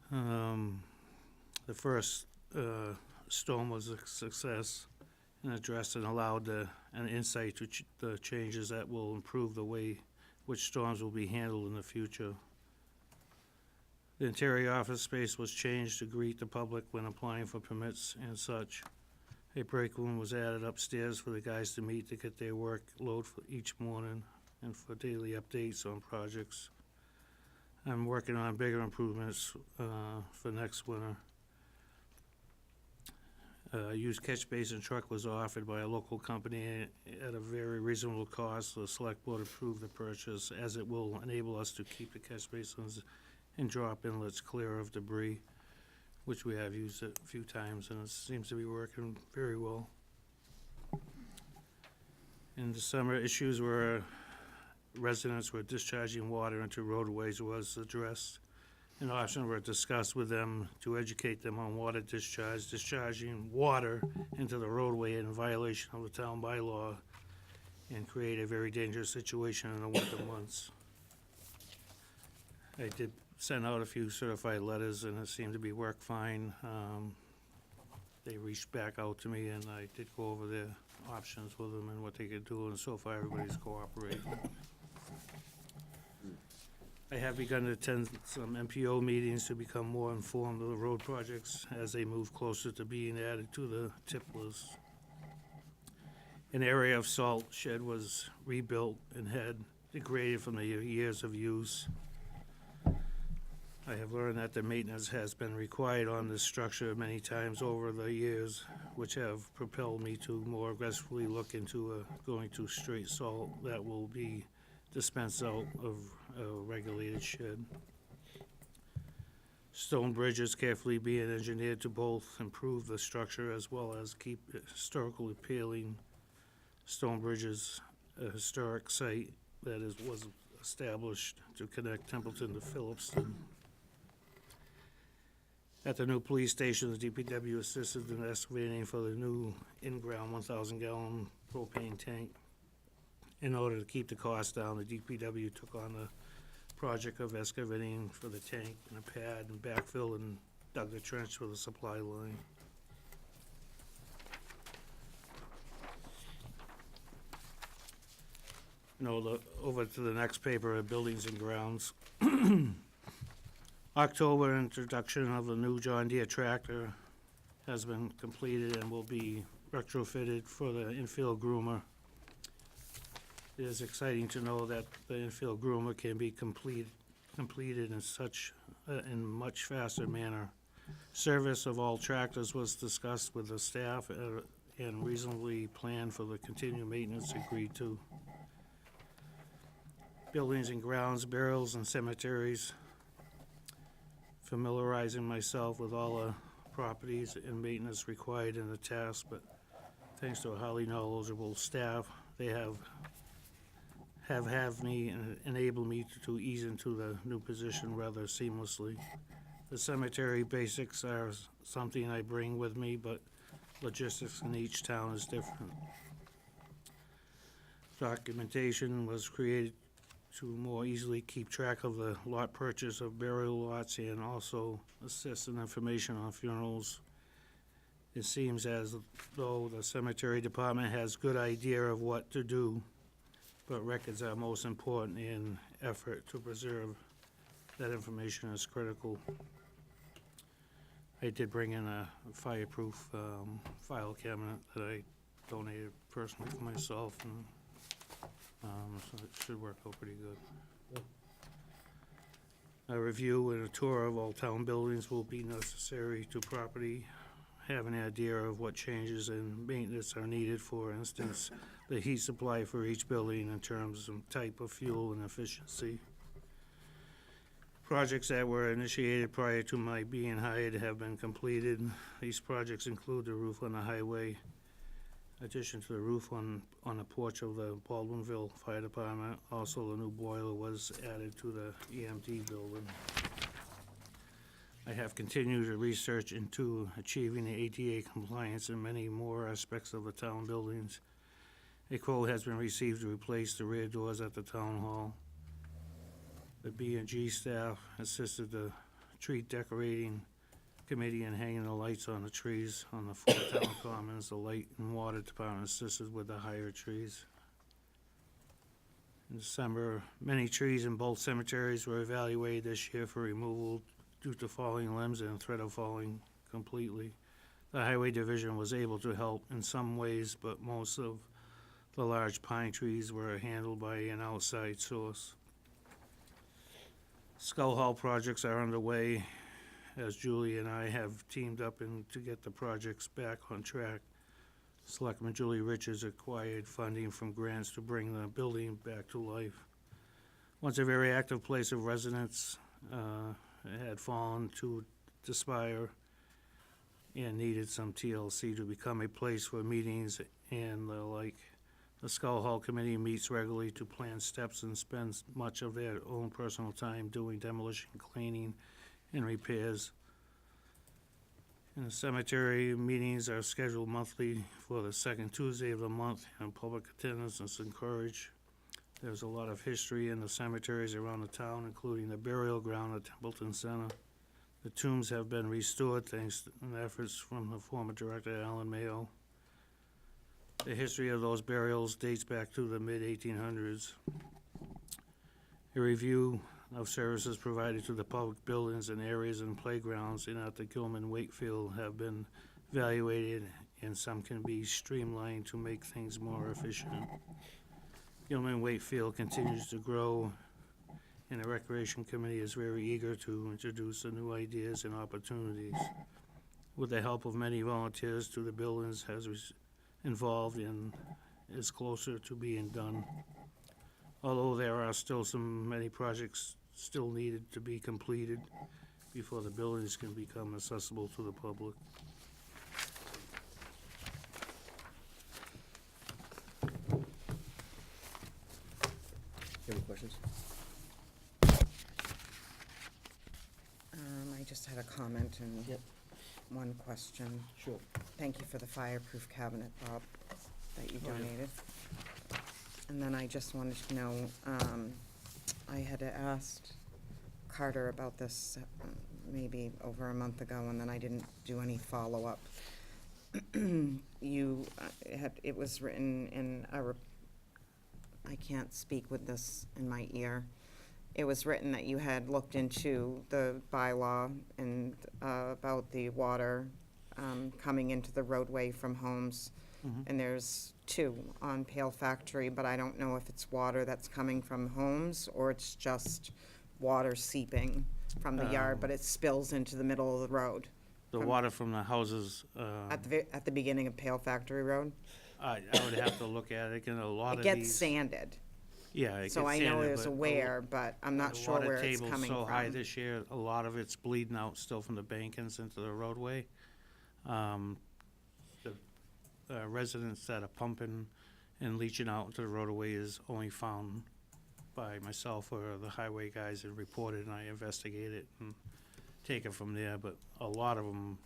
The first storm was a success and addressed and allowed an insight to the changes that will improve the way which storms will be handled in the future. The interior office space was changed to greet the public when applying for permits and such. A break room was added upstairs for the guys to meet to get their workload for each morning and for daily updates on projects. I'm working on bigger improvements for next winter. A used catch basin truck was offered by a local company at a very reasonable cost. The select board approved the purchase as it will enable us to keep the catch basins and drop inlets clear of debris, which we have used a few times and it seems to be working very well. In the summer, issues where residents were discharging water into roadways was addressed. An option were discussed with them to educate them on water discharging water into the roadway in violation of the town bylaw and create a very dangerous situation in the winter months. I did send out a few certified letters, and it seemed to be work fine. They reached back out to me, and I did go over their options with them and what they could do, and so far, everybody's cooperating. I have begun to attend some MPO meetings to become more informed of the road projects as they move closer to being added to the tip list. An area of salt shed was rebuilt and had degraded from the years of use. I have learned that the maintenance has been required on this structure many times over the years, which have propelled me to more aggressively look into going to straight salt that will be dispensed out of a regulated shed. Stone bridges carefully being engineered to both improve the structure as well as keep historically appealing. Stone bridges, a historic site that was established to connect Templeton to Phillipston. At the new police station, the DPW assisted in excavating for the new in-ground 1,000-gallon propane tank. In order to keep the cost down, the DPW took on the project of excavating for the tank and a pad and backfill and dug the trench for the supply line. Over to the next paper, Buildings and Grounds. October introduction of the new John Deere tractor has been completed and will be retrofitted for the infield groomer. It is exciting to know that the infield groomer can be completed in much faster manner. Service of all tractors was discussed with the staff and reasonably planned for the continued maintenance agreed to. Buildings and Grounds, burials and cemeteries. Familiarizing myself with all the properties and maintenance required in the task, but thanks to a highly knowledgeable staff, they have me and enable me to ease into the new position rather seamlessly. The cemetery basics are something I bring with me, but logistics in each town is different. Documentation was created to more easily keep track of the lot purchase of burial lots and also assist in information on funerals. It seems as though the cemetery department has good idea of what to do, but records are most important in effort to preserve that information is critical. I did bring in a fireproof file cabinet that I donated personally for myself, and so it should work out pretty good. A review and a tour of all town buildings will be necessary to properly have an idea of what changes and maintenance are needed. For instance, the heat supply for each building in terms of type of fuel and efficiency. Projects that were initiated prior to my being hired have been completed. These projects include the roof on the highway, addition to the roof on the porch of the Baldwinville Fire Department. Also, the new boiler was added to the EMT building. I have continued to research into achieving the ADA compliance in many more aspects of the town buildings. A quote has been received to replace the rear doors at the town hall. The B&G staff assisted the tree decorating committee in hanging the lights on the trees on the 4 town commons. The light and water department assisted with the higher trees. In December, many trees in both cemeteries were evaluated this year for removal due to falling limbs and threat of falling completely. The highway division was able to help in some ways, but most of the large pine trees were handled by an outside source. Skull Hall projects are underway, as Julie and I have teamed up to get the projects back on track. Selectman Julie Richards acquired funding from grants to bring the building back to life. Once a very active place of residence, it had fallen to despair and needed some TLC to become a place for meetings and the like. The Skull Hall Committee meets regularly to plan steps and spends much of their own personal time doing demolition, cleaning, and repairs. In the cemetery, meetings are scheduled monthly for the second Tuesday of the month, and public attendance is encouraged. There's a lot of history in the cemeteries around the town, including the burial ground at Templeton Center. The tombs have been restored thanks to efforts from the former director, Alan Mayo. The history of those burials dates back to the mid-1800s. A review of services provided to the public buildings and areas and playgrounds in at the Gilman Wakefield have been evaluated, and some can be streamlined to make things more efficient. Gilman Wakefield continues to grow, and the Recreation Committee is very eager to introduce the new ideas and opportunities. With the help of many volunteers, the buildings has involved and is closer to being done. Although there are still many projects still needed to be completed before the buildings can become accessible to the public. Any questions? I just had a comment and Yep. one question. Sure. Thank you for the fireproof cabinet, Bob, that you Oh, yeah. donated. And then I just wanted to know, I had asked Carter about this maybe over a month ago, and then I didn't do any follow-up. It was written in I can't speak with this in my ear. It was written that you had looked into the bylaw and about the water coming into the roadway from homes. And there's two on Pale Factory, but I don't know if it's water that's coming from homes or it's just water seeping from the yard, but it spills into the middle of the road. The water from the houses, At the beginning of Pale Factory Road. I would have to look at it, and a lot It of gets these. sanded. Yeah, it gets So I know sanded, there's but a wear, but I'm not sure where it's The water coming table's so high from. this year, a lot of it's bleeding out still from the bankings into the roadway. The residents that are pumping and leaching out into the roadway is only found by myself or the highway guys that reported, and I investigate it and take it from there, but a lot of them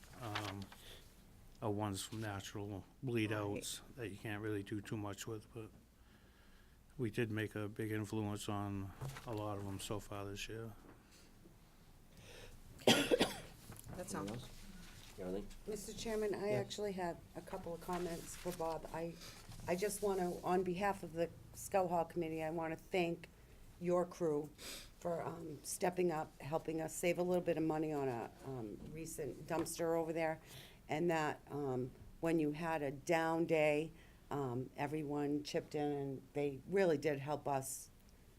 are ones from natural bleed outs that you can't really do too much with, but we did make a big influence on a lot of them so far this year. That's all. Anything else? Anything? Mr. Chairman, I Yeah. actually had a couple of comments for Bob. I just want to, on behalf of the Scout Hall Committee, I want to thank your crew for stepping up, helping us save a little bit of money on a recent dumpster over there. And that when you had a down day, everyone chipped in, and they really did help us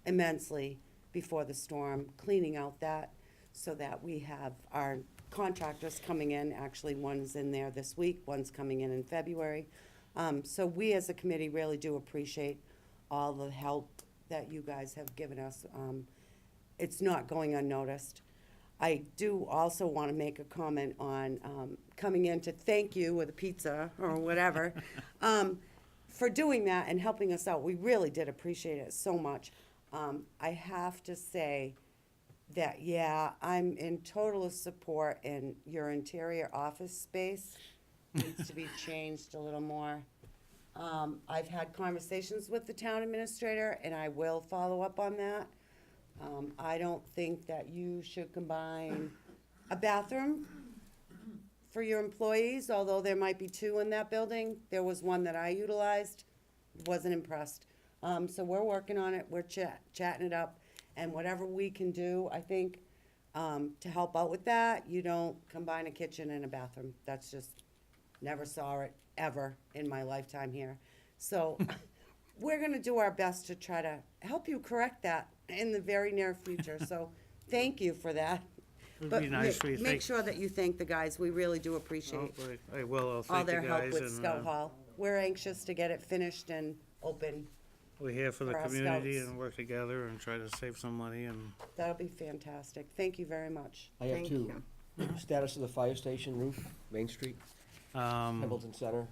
immensely before the storm, cleaning out that, so that we have our contractors coming in. Actually, one's in there this week, one's coming in February. So we as a committee really do appreciate all the help that you guys have given us. It's not going unnoticed. I do also want to make a comment on coming in to thank you with a pizza or whatever for doing that and helping us out. We really did appreciate it so much. I have to say that, yeah, I'm in total support, and your interior office space needs to be changed a little more. I've had conversations with the town administrator, and I will follow up on that. I don't think that you should combine a bathroom for your employees, although there might be two in that building. There was one that I utilized, wasn't impressed. So we're working on it, we're chatting it up, and whatever we can do, I think, to help out with that. You don't combine a kitchen and a bathroom. That's just, never saw it ever in my lifetime here. So we're gonna do our best to try to help you correct that in the very near future. So thank you for that. It would But be nice for you to make think. sure that you thank the guys. We really do appreciate I will, I'll all thank the their help guys, with and Scout Hall. We're anxious to get it finished and open. we're here for the for our community scouts. and work together and try to save some money, and That'll be fantastic. Thank you very much. I have Thank two. you. Status of the fire station roof, Main Street, Templeton Center.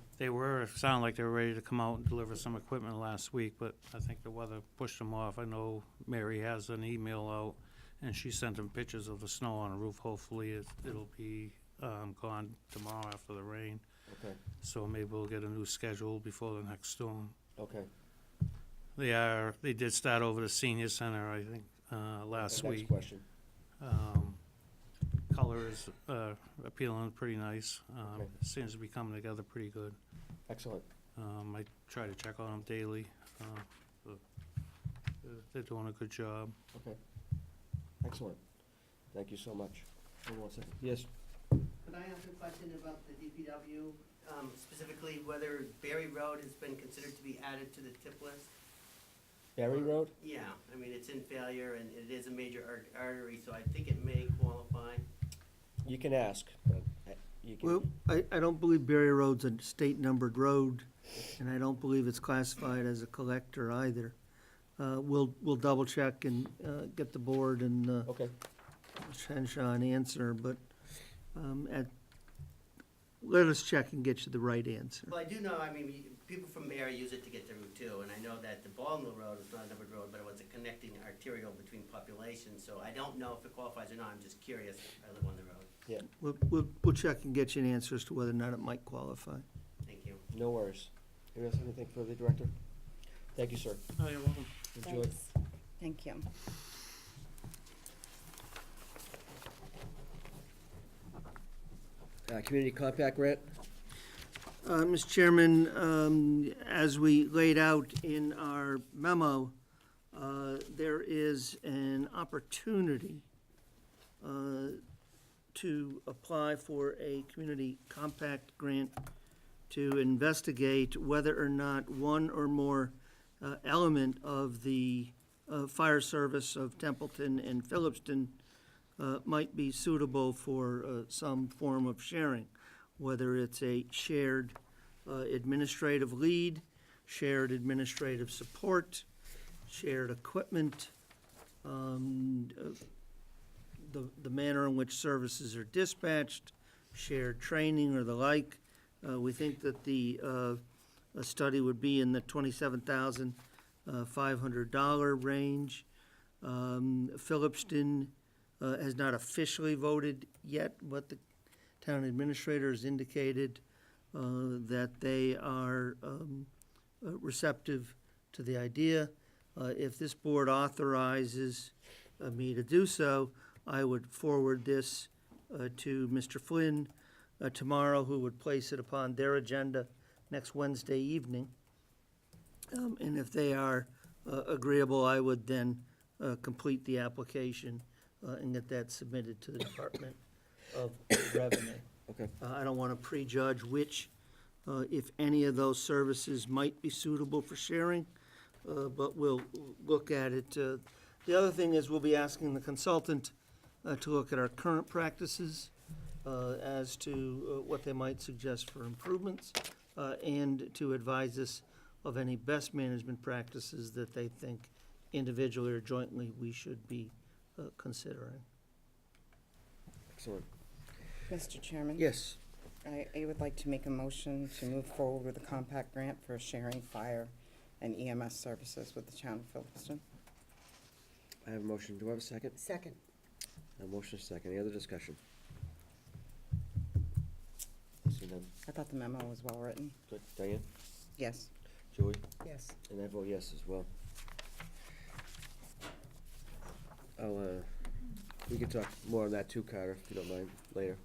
sounded like they were ready to come out and deliver some equipment last week, but I think the weather pushed them off. I know Mary has an email out, and she sent them pictures of the snow on the roof. Hopefully it'll be gone tomorrow after the rain, Okay, so maybe we'll get a new schedule before the next storm. okay. They did start over the senior center, I think, last Next week. question. Color is appealing, pretty nice. Okay. Seems to be coming together pretty good. Excellent. I try to check on them daily. But they're doing a good job. Okay. Excellent. Thank you so much. Hold on one second. Yes, Could I ask a question about the DPW, specifically whether Berry Road has been considered to be added to the tip list? Berry Road? Yeah, I mean, it's in failure and it is a major artery, so I think it may qualify. You can ask, but you can. Well, I don't believe Berry Road's a state-numbered road, and I don't believe it's classified as a collector either. We'll double-check and get the board and Okay, Shanshaw an answer, but let us check and get you the right answer. Well, I do know, I mean, people from Berry use it to get to Route 2, and I know that the Baldwin Road is not a numbered road, but it was a connecting arterial between populations, so I don't know if it qualifies or not, I'm just curious, I live on the road. yeah, We'll check and get you an answer as to whether or not it might qualify. Thank you. no worries. Anyone else have anything for the director? Thank you, sir. Oh, you're welcome. Enjoy. Thank you. Community compact grant? Mr. Chairman, as we laid out in our memo, there is an opportunity to apply for a community compact grant to investigate whether or not one or more element of the fire service of Templeton and Phillipston might be suitable for some form of sharing, whether it's a shared administrative lead, shared administrative support, shared equipment, the manner in which services are dispatched, shared training or the like. We think that the a study would be in the $27,500 range. Phillipston has not officially voted yet, but the town administrator has indicated that they are receptive to the idea. If this board authorizes me to do so, I would forward this to Mr. Flynn tomorrow, who would place it upon their agenda next Wednesday evening. And if they are agreeable, I would then complete the application and get that submitted to the Department of Revenue. Okay. I don't want to prejudge which, if any of those services might be suitable for sharing, but we'll look at it. The other thing is we'll be asking the consultant to look at our current practices as to what they might suggest for improvements, and to advise us of any best management practices that they think individually or jointly we should be considering. Excellent. Mr. Chairman? Yes, I would like to make a motion to move forward with a compact grant for sharing fire and EMS services with the town of Phillipston. I have a motion. Do I have a second? Second. A motion, a second. Any other discussion? Seeing none. I thought the memo was well-written. Good. Diane? Yes. Joey? Yes. And I vote yes as well. We can talk more on that too, Carter, if you don't mind, later.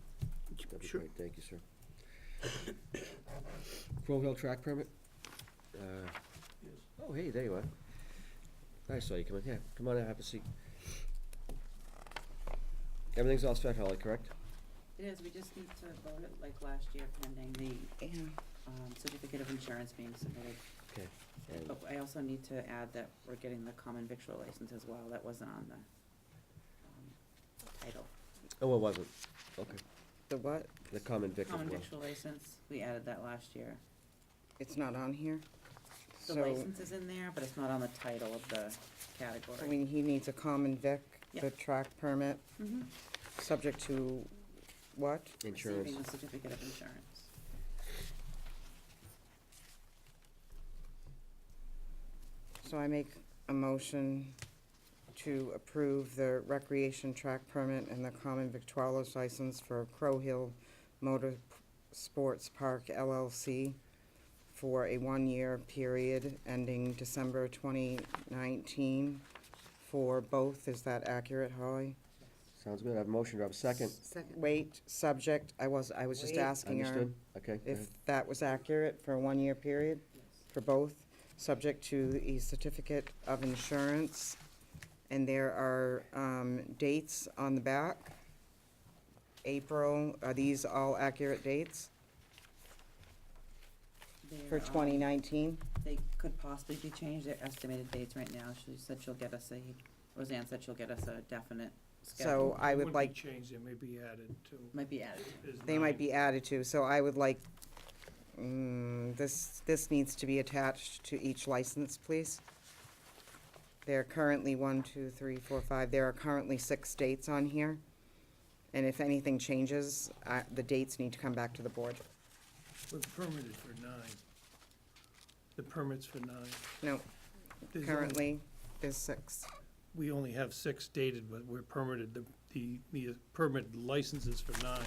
That'd be Sure. great. Thank you, sir. Crow Hill track permit? Oh, hey, there you are. I saw you come in. Yeah, come on in, have a seat. Everything's all set, Holly, correct? It is, we just need to vote it like last year pending the Yeah. certificate of insurance being submitted. Okay. And But I also need to add that we're getting the common victual license as well, that wasn't on the title. oh, it wasn't. Okay. The what? The common vic as Common well. victual license, we added that last year. It's not on here? The So, license is in there, but it's not on the title of the I category. mean, he needs a common vic, the Yep. track permit, Mhm. subject to what? Insurance. Receiving the certificate of insurance. So I make a motion to approve the recreation track permit and the common victualer's license for Crow Hill Motor Sports Park LLC for a one-year period ending December 2019 for both. Is that accurate, Holly? Sounds good. I have a motion. Do I have a second? Second. Wait, subject, I was just Wait. asking her Understood? Okay. go ahead. if that was accurate for a one-year period for both, subject to a certificate of insurance. And there are dates on the back. April, are these all accurate dates for They're, 2019? They could possibly be changed, their estimated dates right now. She said she'll get us Roseanne said she'll get us a definite schedule. So I would like, Change, they may be added to. Might be added. they might be added to, so I would like, this needs to be attached to each license, please. There are currently 1, 2, 3, 4, 5, there are currently 6 dates on here. And if anything changes, the dates need to come back to the board. Well, the permit is for 9. The permit's for 9. No, There's currently, there's 6. We only have 6 dated, but we're permitted, the permit licenses for 9.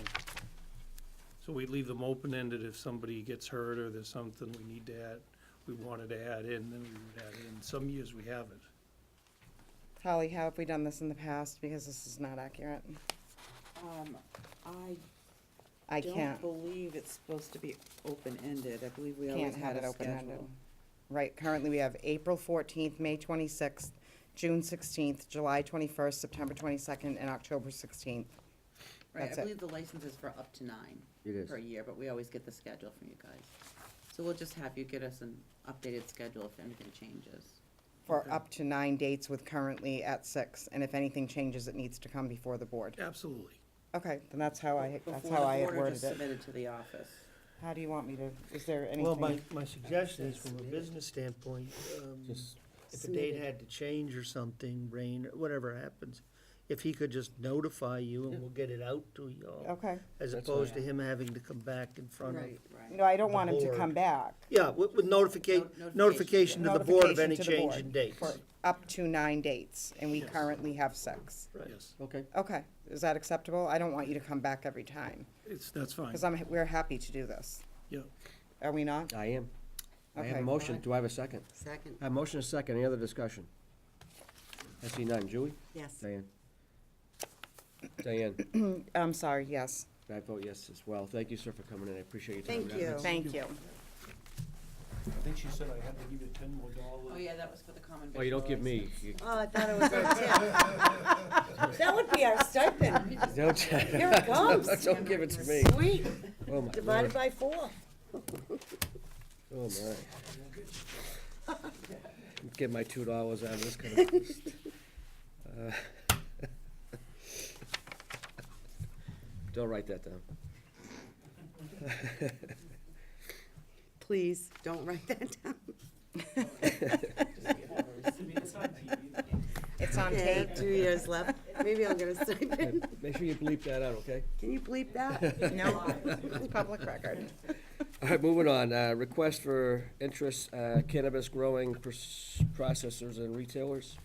So we leave them open-ended if somebody gets hurt or there's something we need to add, we wanted to add in, then we would add in. Some years we haven't. Holly, how have we done this in the past? Because this is not accurate. I don't can't, believe it's supposed to be open-ended. I believe we always can't have had it a open-ended. schedule. Right, currently we have April 14th, May 26th, June 16th, July 21st, September 22nd, and October 16th. Right, That's I it. believe the license is for up to 9 It is. per year, but we always get the schedule from you guys. So we'll just have you get us an updated schedule if anything changes. For up to 9 dates with currently at 6, and if anything changes, it needs to come before the board. Absolutely. Okay, then that's how I had Before the board or worded just it. submitted to the office? How do you want me to, is there Well, anything? my suggestion is from a business standpoint, Just if a date had to change or something, rain, whatever happens, if he could just notify you and we'll get it out to y'all, Okay. as That's opposed to fine. him having to come back in front of. Right. No, I don't The want him to board. come back. Yeah, with notification Notification. to the board of Notification any to the change board in dates. For up to 9 dates, and we Yes. currently have 6. Right. Yes, okay. Okay, is that acceptable? I don't want you to come back every time, that's fine. because we're happy to do this. Yeah. Are we not? I am. I have Okay. a motion. Do I have a second? Second. I have a motion and a second. Any other discussion? I see none. Julie? Yes. Diane? Diane? I'm sorry, yes. I vote yes as well. Thank you, sir, for coming in. I appreciate your time. Thank you. Thank you. I think she said I had to give you $10 more. Oh, yeah, that was for the common Oh, you don't give me. victual you- Oh, I thought it was our tip. That would be our stipend. Don't, Here it comes. don't give it to me. Sweet, Oh, my divided Lord. by 4. Oh, my. Get my $2 out of this kind of. Don't write that down. Please, don't write that down. It's on Yeah, tape. 2 years left. Maybe I'll get a stipend. Make sure you bleep that out, okay? Can you bleep that? No, it's public record. All right, moving on. Request for interest, cannabis growing processors and retailers.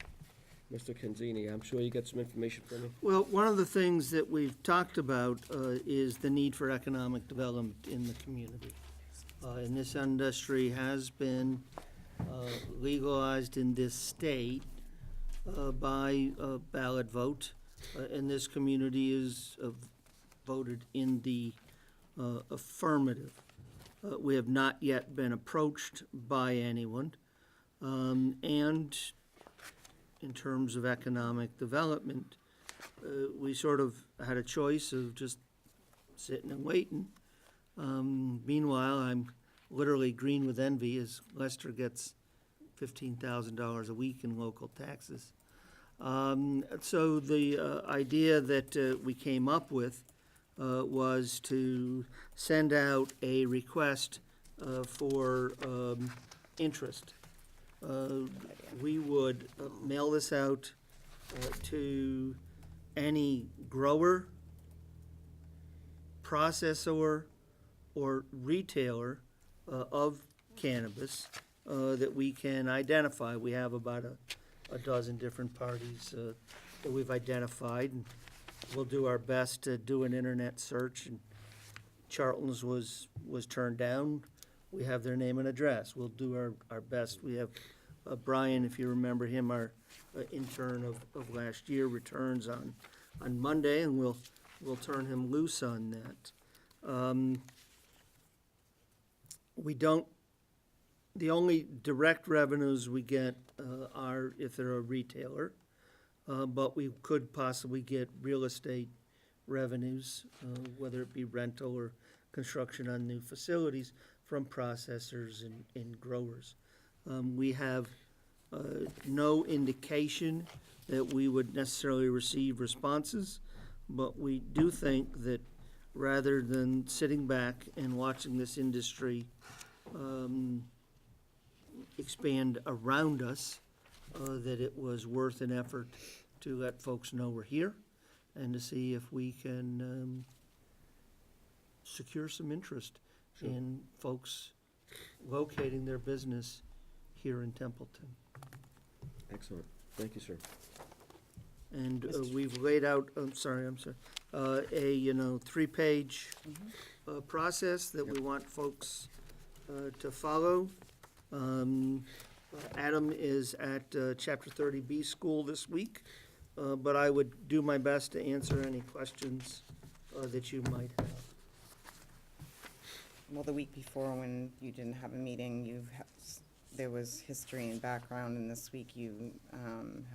Mr. Canzini, I'm sure you got some information for me. Well, one of the things that we've talked about is the need for economic development in the community. And this industry has been legalized in this state by a ballot vote, and this community is voted in the affirmative. We have not yet been approached by anyone, and in terms of economic development, we sort of had a choice of just sitting and waiting. Meanwhile, I'm literally green with envy as Lester gets $15,000 a week in local taxes. So the idea that we came up with was to send out a request for interest. We would mail this out to any grower, processor, or retailer of cannabis that we can identify. We have about a dozen different parties that we've identified, and we'll do our best to do an internet search, and Charlton's was turned down. We have their name and address. We'll do our best. We have Brian, if you remember him, our intern of last year, returns on Monday, and we'll turn him loose on that. We don't, the only direct revenues we get are if they're a retailer, but we could possibly get real estate revenues, whether it be rental or construction on new facilities from processors and growers. We have no indication that we would necessarily receive responses, but we do think that rather than sitting back and watching this industry expand around us, that it was worth an effort to let folks know we're here and to see if we can secure some interest in folks locating their business here in Templeton. Excellent. Thank you, sir. And we've laid out, a 3-page process that we want folks to follow. Adam is at Chapter 30B school this week, but I would do my best to answer any questions that you might have. Well, the week before, when you didn't have a meeting, there was history and background, and this week you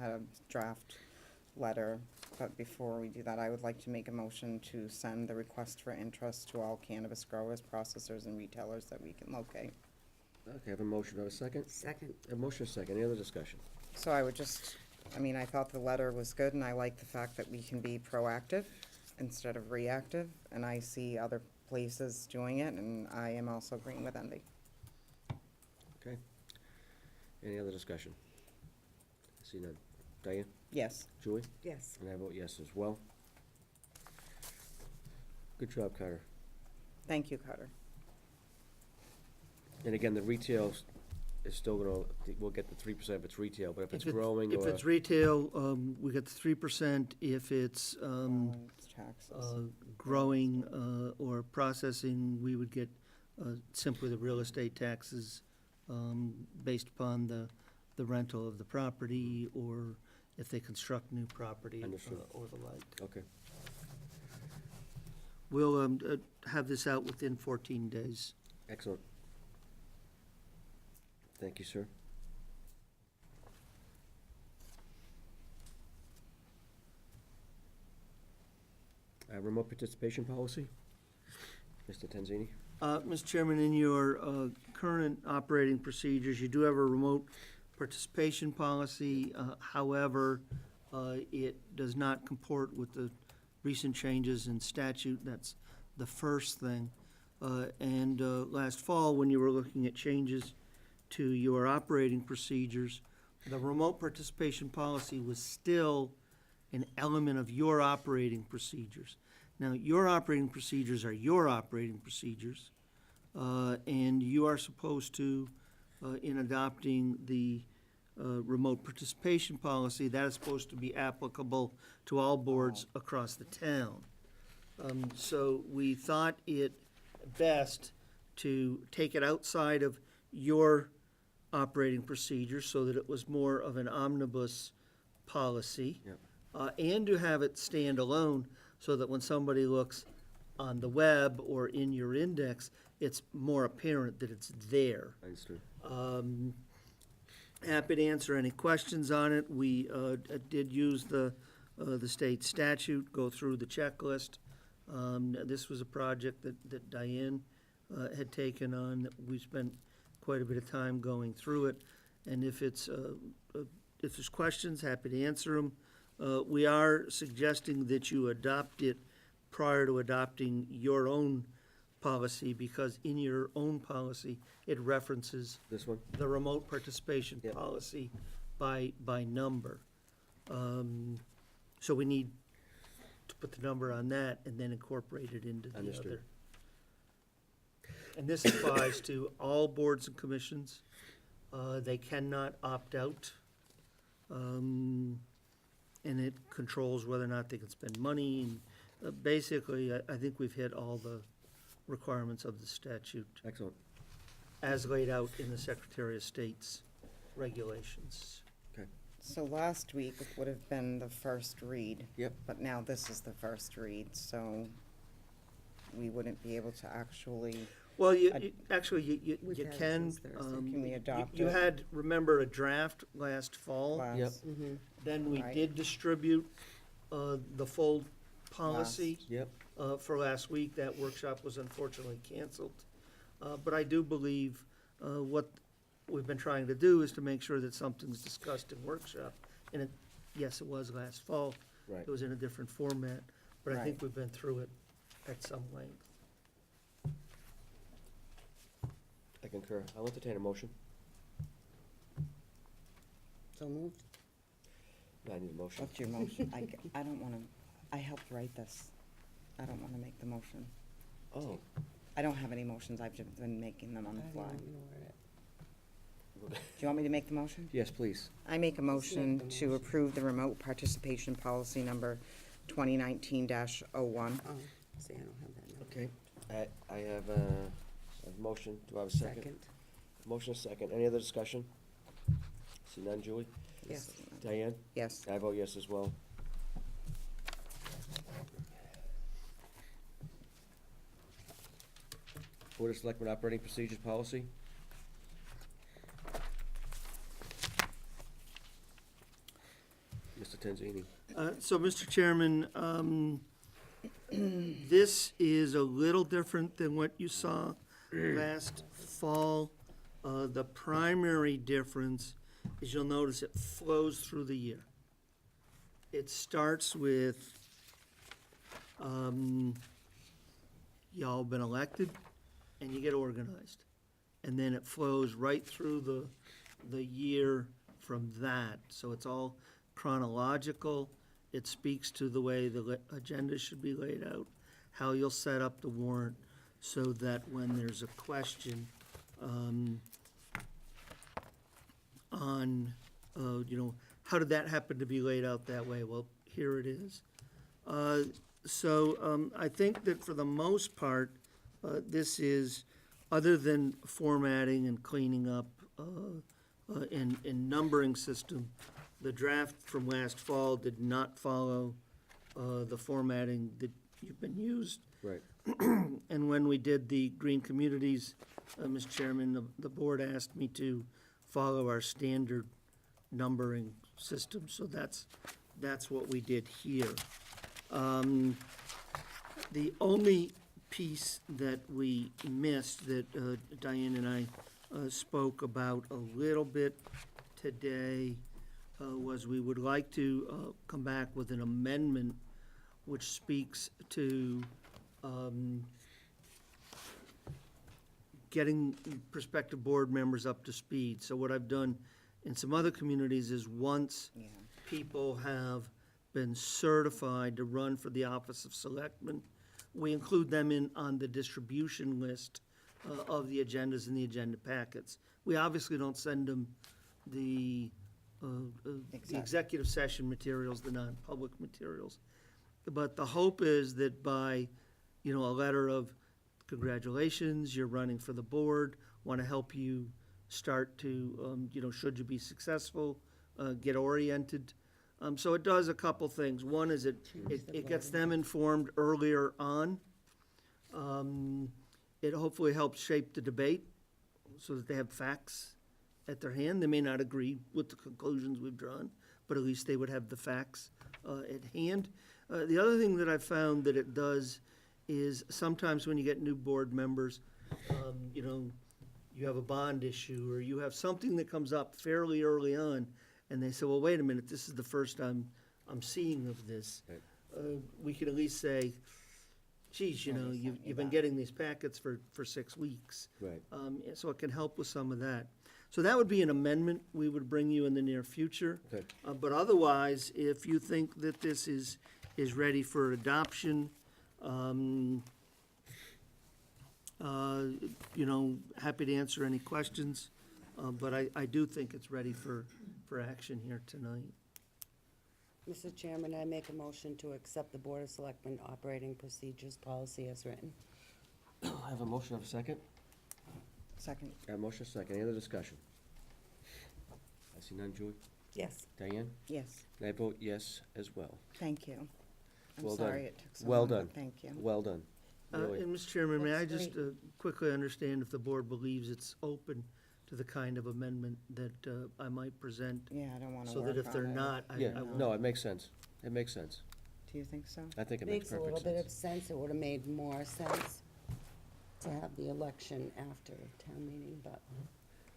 had a draft letter. But before we do that, I would like to make a motion to send the request for interest to all cannabis growers, processors, and retailers that we can locate. Okay, I have a motion. Do I have a second? Second. A motion, a second. Any other discussion? So I would just, I thought the letter was good, and I like the fact that we can be proactive instead of reactive, and I see other places doing it, and I am also agreeing with Andy. Okay. Any other discussion? See none. Diane? Yes. Julie? Yes. And I vote yes as well. Good job, Carter. Thank you, Carter. And again, the retail is still gonna, we'll get the 3% if it's retail, but if it's growing If or, it's retail, we get the 3%. If it's Taxes. growing or processing, we would get simply the real estate taxes based upon the rental of the property, or if they construct new property Understood. or the like. okay. We'll have this out within 14 days. Excellent. Thank you, sir. Remote participation policy? Mr. Tanzini? Mr. Chairman, in your current operating procedures, you do have a remote participation policy. However, it does not comport with the recent changes in statute. That's the first thing. And last fall, when you were looking at changes to your operating procedures, the remote participation policy was still an element of your operating procedures. Now, your operating procedures are your operating procedures, and you are supposed to, in adopting the remote participation policy, that is supposed to be applicable to all boards across the town. So we thought it best to take it outside of your operating procedure so that it was more of an omnibus policy. Yep. And to have it stand alone so that when somebody looks on the web or in your index, it's more apparent that it's there. Understood. Happy to answer any questions on it. We did use the state statute, go through the checklist. This was a project that Diane had taken on, that we spent quite a bit of time going through it. And if there's questions, happy to answer them. We are suggesting that you adopt it prior to adopting your own policy, because in your own policy, it references This one? the remote participation Yep. policy by number. So we need to put the number on that and then incorporate it into the Understood. other. And this applies to all boards and commissions. They cannot opt out And it controls whether or not they can spend money. And basically, I think we've hit all the requirements of the statute Excellent. as laid out in the Secretary of State's regulations. So last week would have been the first read. Yep. But now this is the first read, so we wouldn't be able to actually, Well, I- actually, you We've had it can. since Thursday. can we adopt You it had, remember, a draft last fall? last? Then we Right. did distribute the full policy Yep. for last week. That workshop was unfortunately canceled. But I do believe what we've been trying to do is to make sure that something's discussed in workshop. And it, yes, it was last fall. Right. It was in a different format, but I think Right. we've been through it at some length. I concur. I'll entertain a motion. So moved. No, I need a motion. What's your motion? I don't wanna, I helped write this. I don't wanna make the motion. Oh. I don't have any motions, I've just been making them on the How do you fly. want me to word it? Do you want me to make the motion? Yes, please. I make a make motion the to motion. approve the remote participation policy number 2019-01. Oh, see, I don't have that now. Okay. I have a motion. Do I have a second? Second. Motion is second. Any other discussion? See none, Julie? Yes. Diane? Yes. I vote yes as well. Board of Selectmen Operating Procedures Policy? Mr. Tanzini? So, Mr. Chairman, this is a little different than what you saw last fall. The primary difference is you'll notice it flows through the year. It starts with, y'all been elected, and you get organized. And then it flows right through the year from that. So it's all chronological. It speaks to the way the agenda should be laid out, how you'll set up the warrant, so that when there's a question on, how did that happen to be laid out that way? Well, here it is. So I think that for the most part, this is, other than formatting and cleaning up and numbering system, the draft from last fall did not follow the formatting that you've been used. Right. And when we did the green communities, Mr. Chairman, the board asked me to follow our standard numbering system, so that's what we did here. The only piece that we missed, that Diane and I spoke about a little bit today, was we would like to come back with an amendment which speaks to getting prospective board members up to speed. So what I've done in some other communities is, once Yeah. people have been certified to run for the office of selectman, we include them in on the distribution list of the agendas and the agenda packets. We obviously don't send them the executive session materials, the non-public materials. But the hope is that by, a letter of congratulations, you're running for the board, want to help you start to, should you be successful, get oriented. So it does a couple things. One is it gets them informed earlier on. It hopefully helps shape the debate so that they have facts at their hand. They may not agree with the conclusions we've drawn, but at least they would have the facts at hand. The other thing that I've found that it does is, sometimes when you get new board members, you have a bond issue, or you have something that comes up fairly early on, and they say, well, wait a minute, this is the first I'm seeing of this. Right. We can at least say, geez, you've been getting these packets for 6 weeks. Right. So it can help with some of that. So that would be an amendment we would bring you in the near future. Okay. But otherwise, if you think that this is ready for adoption, happy to answer any questions. But I do think it's ready for for action here tonight. Mr. Chairman, I make a motion to accept the Board of Selectmen operating procedures policy as written. I have a motion, I have a second? Second. I have a motion, second. Any other discussion? I see none. Julie? Yes. Diane? Yes, And I vote yes as well. thank you. I'm Well done. sorry it took so Well long, but done. thank you. Well done. Really. And Mr. Chairman, may I That's just quickly understand if the board believes it's open to the kind of amendment that I might present? Yeah, I don't wanna So work that if they're on it. not, I Yeah, won't. no, it makes sense. It makes sense. Do you think so? I think it makes Makes a perfect little bit of sense. sense. It would have made more sense to have the election after town meeting, but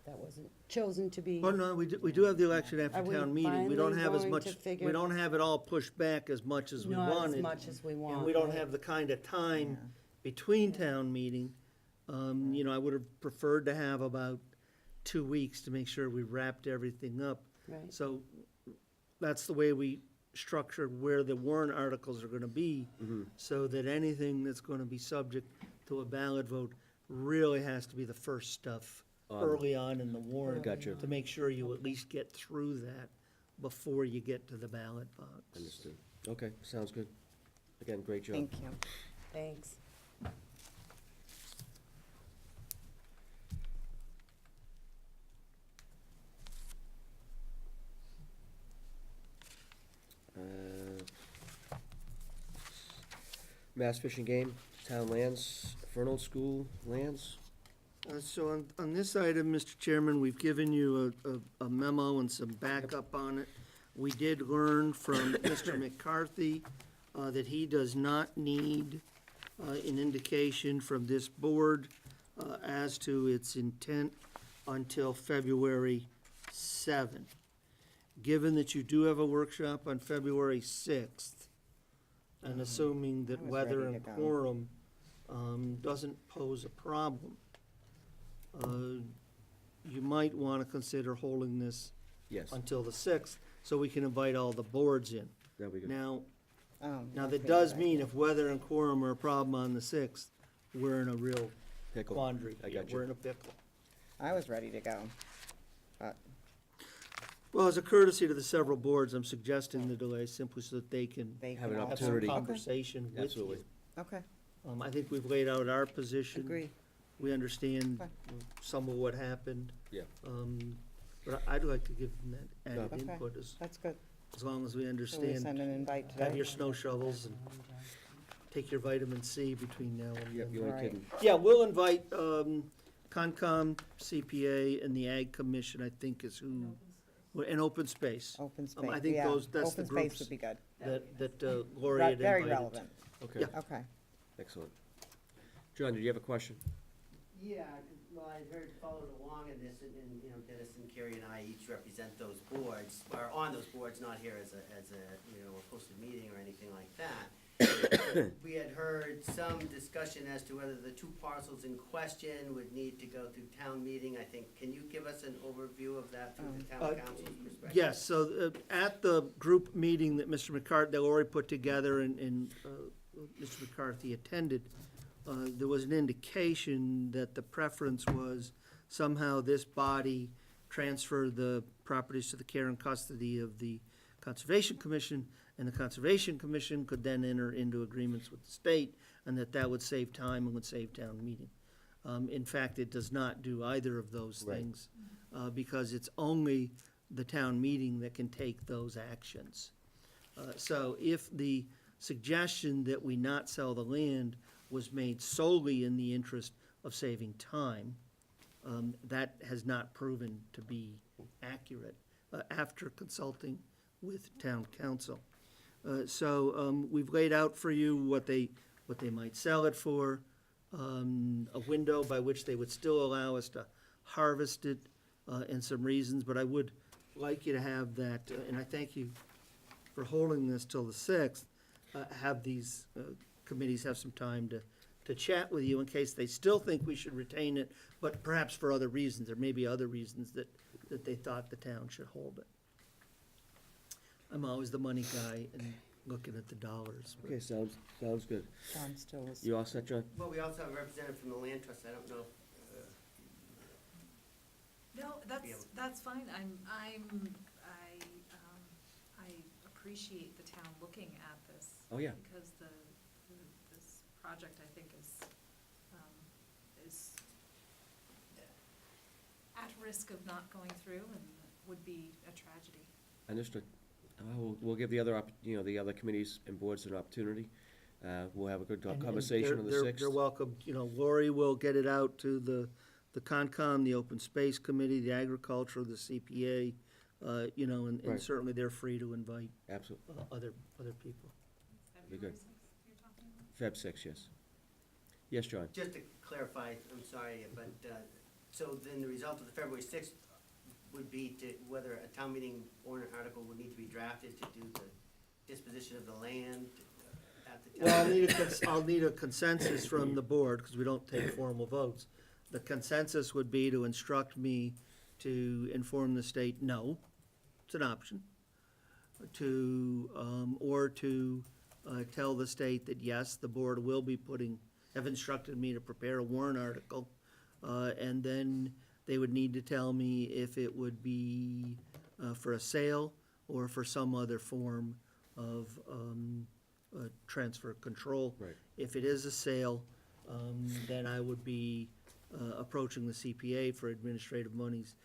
that wasn't chosen to be. Well, no, we do have the election after Are we town meeting. We don't finally have as going much, to figure- we don't have it all pushed back as much as we Not wanted. as much as we want. And we don't right? have the kind of time Yeah. between town meeting. You know, I would have preferred to have about 2 weeks to make sure we wrapped everything up. Right. So that's the way we structured where the warrant articles are gonna be, so that anything that's gonna be subject to a ballot vote really has to be the first stuff early on in the warrant. Gotcha. To make sure you at least get through that before you get to the ballot box. Understood. Okay, sounds good. Again, great job. Thank you. Thanks. Mass fishing game, town lands, Fernald School lands. So on this item, Mr. Chairman, we've given you a memo and some backup on it. We did learn from Mr. McCarthy that he does not need an indication from this board as to its intent until February 7. Given that you do have a workshop on February 6th, and assuming that I was weather ready and to go. quorum doesn't pose a problem, you might want to consider holding this Yes, until the 6th, so we can invite all the boards in. that'll be good. Now, Oh, now okay, that does right. mean if weather and quorum are a problem on the 6th, we're in a real Pickle. quandary. I Yeah, got you. We're in a pickle. I was ready to go. Well, as a courtesy to the several boards, I'm suggesting the delay simply so that they can They Have can an all have some opportunity. conversation with you. Absolutely. Okay, I think we've laid out our position. Agree. We understand Okay. some of what happened. Yeah. But I'd like to give them that added Okay. input that's good. as long as we So we understand. send an invite Have today? your snow shovels and take your vitamin C between now and Yep, then. you ain't Right. kidding. Yeah, we'll invite Concom, CPA, and the Ag Commission, I think is who, and Open Space, Open space, I think yeah. that's the Open space groups would be good. that Lori had invited. Very relevant. Okay, Yeah. Okay. excellent. John, did you have a question? Yeah, well, I followed along in this, and, you know, Dennis and Carrie and I each represent those boards, or on those boards, not here as a, you know, a posted meeting or anything like that. We had heard some discussion as to whether the two parcels in question would need to go through town meeting, I think. Can you give us an overview of that through the town council's perspective? Yes, so at the group meeting that Mr. McCarthy, that Lori put together and Mr. McCarthy attended, there was an indication that the preference was somehow this body transfer the properties to the care and custody of the Conservation Commission, and the Conservation Commission could then enter into agreements with the state, and that would save time and would save town meeting. In fact, it does not do either of those Right. things, because it's only the town meeting that can take those actions. So if the suggestion that we not sell the land was made solely in the interest of saving time, that has not proven to be accurate after consulting with town council. So we've laid out for you what they might sell it for, a window by which they would still allow us to harvest it, and some reasons, but I would like you to have that, and I thank you for holding this till the 6th, have these committees have some time to chat with you in case they still think we should retain it, but perhaps for other reasons. There may be other reasons that they thought the town should hold it. I'm always the money guy and looking at the dollars. but- Okay, sounds good. John still is. You all set, John? Well, we also have a representative from the land trust, I don't know. No, Yeah. that's fine. I'm appreciate the town looking at this. Oh, yeah. Because this project, I think, is at risk of not going through and would be a tragedy. Understood. We'll give the other, the other committees and boards an opportunity. We'll have a good And conversation on the they're- 6th. They're welcome, Lori will get it out to the Concom, the Open Space Committee, the Agriculture, the CPA, and Right. certainly they're free to invite Absolutely. other people. Be good. February 6th, you're talking about? Feb. 6, yes. Yes, John? Just to clarify, I'm sorry, but, so then the result of the February 6th would be to whether a town meeting warrant article would need to be drafted to do the disposition of the land at the town. Well, I'll need a consensus from the board, because we don't take formal votes. The consensus would be to instruct me to inform the state, no, it's an option. Or to tell the state that, yes, the board will be have instructed me to prepare a warrant article. And then they would need to tell me if it would be for a sale or for some other form of transfer of control. Right. If it is a sale, then I would be approaching the CPA for administrative monies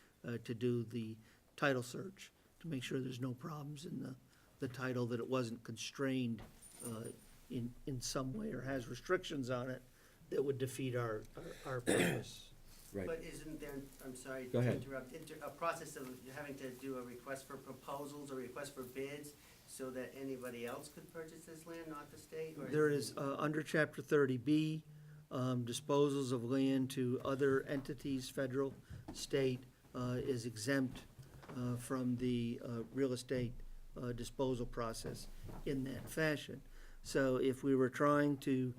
to do the title search, to make sure there's no problems in the title, that it wasn't constrained in some way or has restrictions on it that would defeat our purpose. Right. But isn't there, I'm sorry Go to ahead. interrupt, a process of having to do a request for proposals or request for bids so that anybody else could purchase this land, not the state? Or There is, under Chapter 30B, disposals of land to other entities, federal, state, is exempt from the real estate disposal process in that fashion. So if we were trying to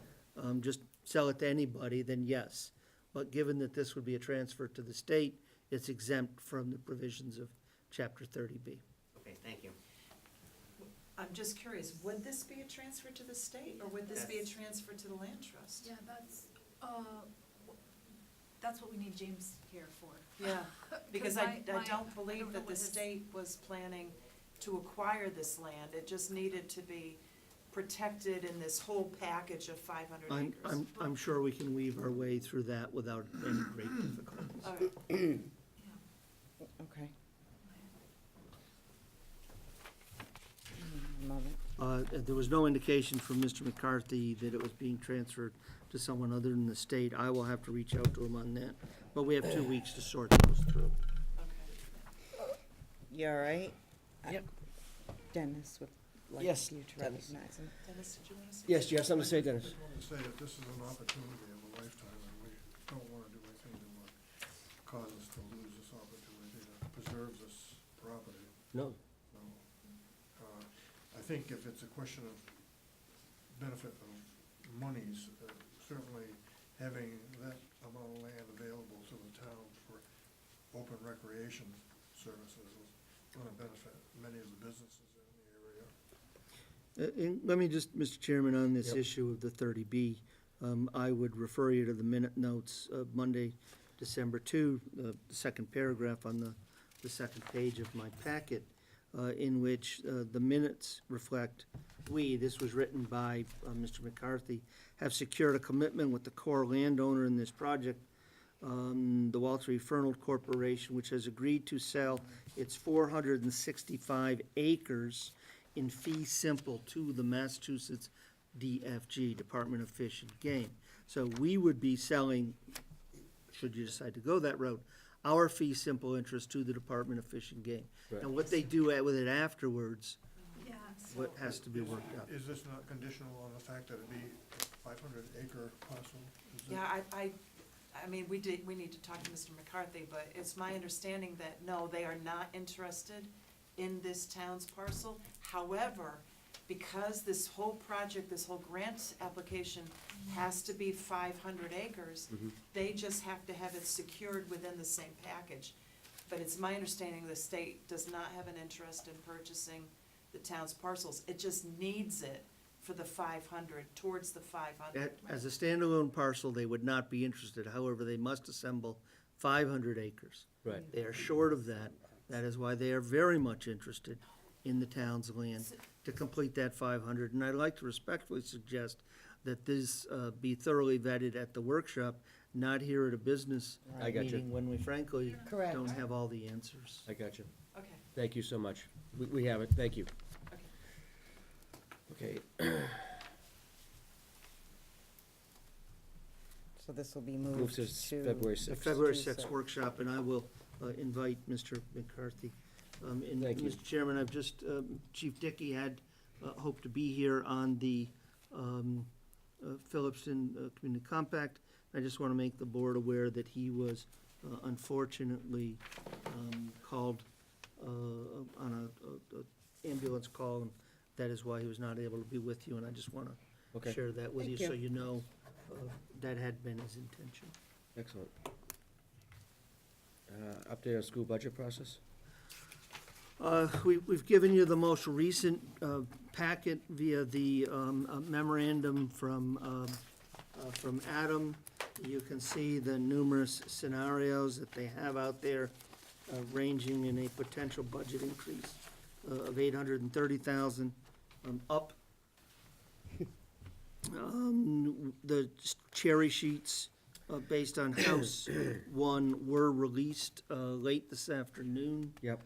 just sell it to anybody, then yes. But given that this would be a transfer to the state, it's exempt from the provisions of Chapter 30B. Okay, thank you. I'm just curious, would this be a transfer to the state, or would this be a That's- transfer to the land trust? Yeah, that's what we need James here for. Yeah, because I my- don't I believe don't know that what the his- state was planning to acquire this land. It just needed to be protected in this whole package of 500 acres. I'm sure we can weave our way through that without any great difficulties. All right. Okay. A moment. There was no indication from Mr. McCarthy that it was being transferred to someone other than the state. I will have to reach out to him on that, but we have 2 weeks to sort those through. Okay. You all right? Yep. Dennis would like Yes, you to Dennis. recognize him. Dennis, did you want to say? Yes, do you have something to say, Dennis? I just wanted to say that this is an opportunity of a lifetime, and we don't want to do anything that would cause us to lose this opportunity that preserves this property. No. So, I think if it's a question of benefit of monies, certainly having that amount of land available to the town for open recreation services is going to benefit many of the businesses in the area. And let me just, Mr. Chairman, on this Yep. issue of the 30B, I would refer you to the minute notes of Monday, December 2, the second paragraph on the second page of my packet, in which the minutes reflect, this was written by Mr. McCarthy, have secured a commitment with the core landowner in this project, the Walter E. Fernald Corporation, which has agreed to sell its 465 acres in fee simple to the Massachusetts DFG, Department of Fish and Game. So we would be selling, should you decide to go that route, our fee simple interest to the Department of Fish and Game. Right. And what they do with it afterwards, Yeah. what has to be worked out. Is this not conditional on the fact that it be a 500-acre parcel? Is it- Yeah, I mean, we need to talk to Mr. McCarthy, but it's my understanding that, no, they are not interested in this town's parcel. However, because this whole project, this whole grant application has to be 500 acres, they just have to have it secured within the same package. But it's my understanding the state does not have an interest in purchasing the town's parcels. It just needs it for the 500, towards the 500. As a standalone parcel, they would not be interested. However, they must assemble 500 acres. Right. They are short of that. That is why they are very much interested in the town's land to complete that 500. And I'd like to respectfully suggest that this be thoroughly vetted at the workshop, not here at a business I got you. meeting when we frankly Correct. don't have all the answers. I got you. Okay. Thank you so much. We have it, thank you. Okay, So this will be move moved to to. February The 6th. February Tuesday. 6th workshop, and I will invite Mr. McCarthy. And Thank you. Mr. Chairman, I've just, Chief Dickey had hoped to be here on the Phillipston Community Compact. I just want to make the board aware that he was unfortunately called on a ambulance call, and that is why he was not able to be with you, and I just want to Okay, share that with you Thank so you. you know that had been his intention. excellent. Update on school budget process? We've given you the most recent packet via the memorandum from Adam. You can see the numerous scenarios that they have out there, ranging in a potential budget increase of $830,000 up. The cherry sheets based on House 1 were released late this afternoon. Yep.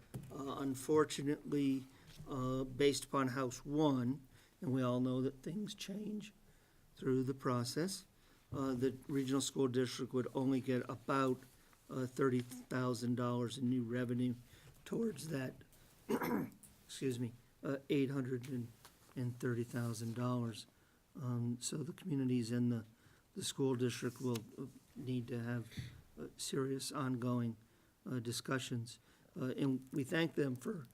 Unfortunately, based upon House 1, and we all know that things change through the process, the regional school district would only get about $30,000 in new revenue towards that, excuse me, $830,000. So the communities in the school district will need to have serious ongoing discussions. And we thank them for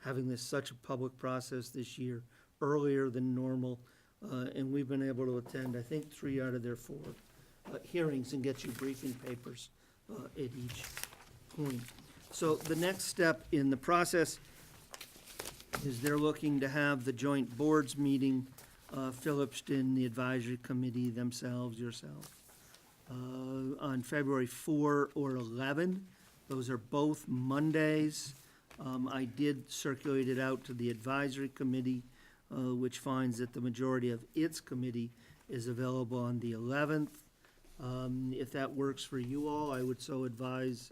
having this such a public process this year, earlier than normal. And we've been able to attend, I think, 3 out of their 4 hearings and get you briefing papers at each point. So the next step in the process is they're looking to have the joint boards meeting, Phillipston, the advisory committee themselves, yourself, on February 4 or 11. Those are both Mondays. I did circulate it out to the advisory committee, which finds that the majority of its committee is available on the 11th. If that works for you all, I would so advise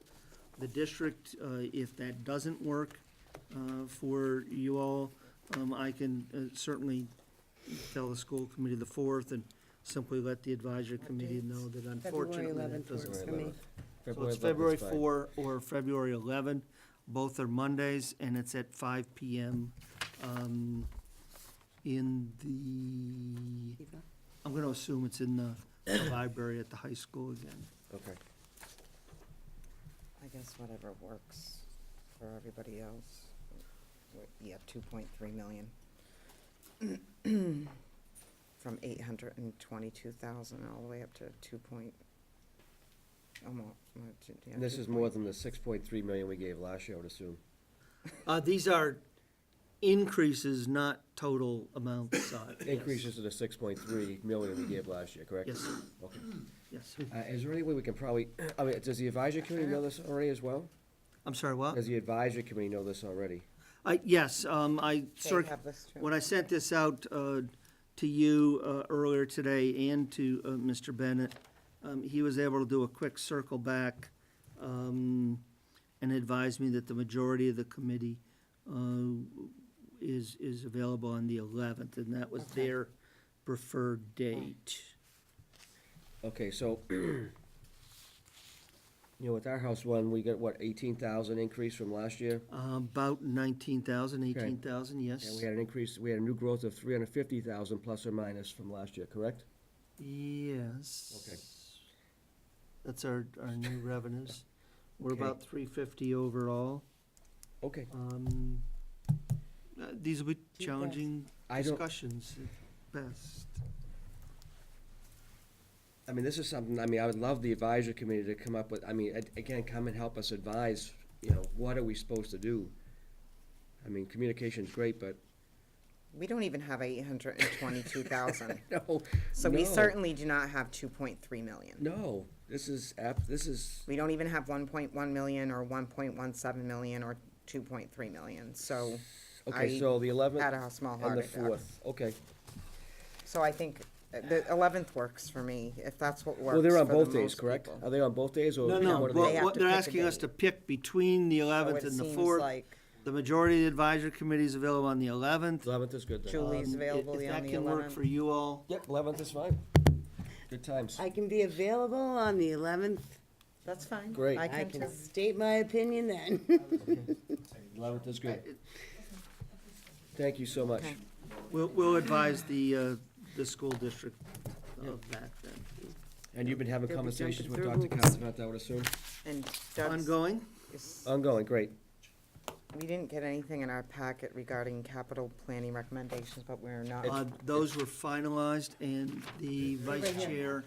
the district. If that doesn't work for you all, I can certainly tell the school committee the 4th and simply let the advisory committee know that unfortunately that 11th doesn't works work. for me. So it's February 4 or February 11. Both are Mondays, and it's at 5 PM in the, I'm going to assume it's in the library at the high school again. Okay. I guess whatever works for everybody else. Yeah, 2.3 million. From 822,000 all the way up to 2 point, almost. Yeah, And this is more than the 6.3 million we gave last year, I would assume. These are increases, not total amount sought. Increases to the 6.3 million we gave last year, correct? Yes, sir. Okay. Yes. Is there any way we can probably, I mean, does the advisory committee know this already as well? I'm sorry, what? Does the advisory committee know this already? Yes, They have this too. when I sent this out to you earlier today and to Mr. Bennett, he was able to do a quick circle back and advise me that the majority of the committee is available on the 11th, and that was Okay. their preferred date. Okay, so, you know, with our house one, we got, what, 18,000 increase from last year? About 19,000, 18,000, yes. And we had an increase, we had a new growth of 350,000 plus or minus from last year, correct? Yes. Okay. That's our new revenues. We're Okay. about 350 overall. Okay. These will be Deep challenging I don't, discussions at best. I mean, this is something, I mean, I would love the advisory committee to come up with, I mean, again, come and help us advise, you know, what are we supposed to do? I mean, communication's great, but We don't even have 822,000. no, So we no, certainly do not have 2.3 million. no, this is, We don't even have 1.1 million or 1.17 million or 2.3 million. So Okay, I so the 11th had a small and heart the attack. 4th, okay. So I think the 11th works for me, if that's what works Well, they're on for the both days, most correct? people. Are they on both days, or? No, no, one of They the- have what to they're pick a asking us date. to pick between the So 11th it and the seems 4th. like The majority of the advisory committee is available on the 11th. 11th is good then. Julie's available If on that the can work 11th. for you all. Yep, 11th is fine. Good times. I can be available on the 11th. That's fine. Great. I I can can too. state my opinion then. 11th is good. Thank you so much. Okay. We'll advise the school district of that then. And you've been having They'll be conversations with jumping Dr. through hoops. Couchman, I would assume? And Doug's, Ongoing? Ongoing, great. we didn't get anything in our packet regarding capital planning recommendations, but we're not. Those were finalized, and the vice Right here. chair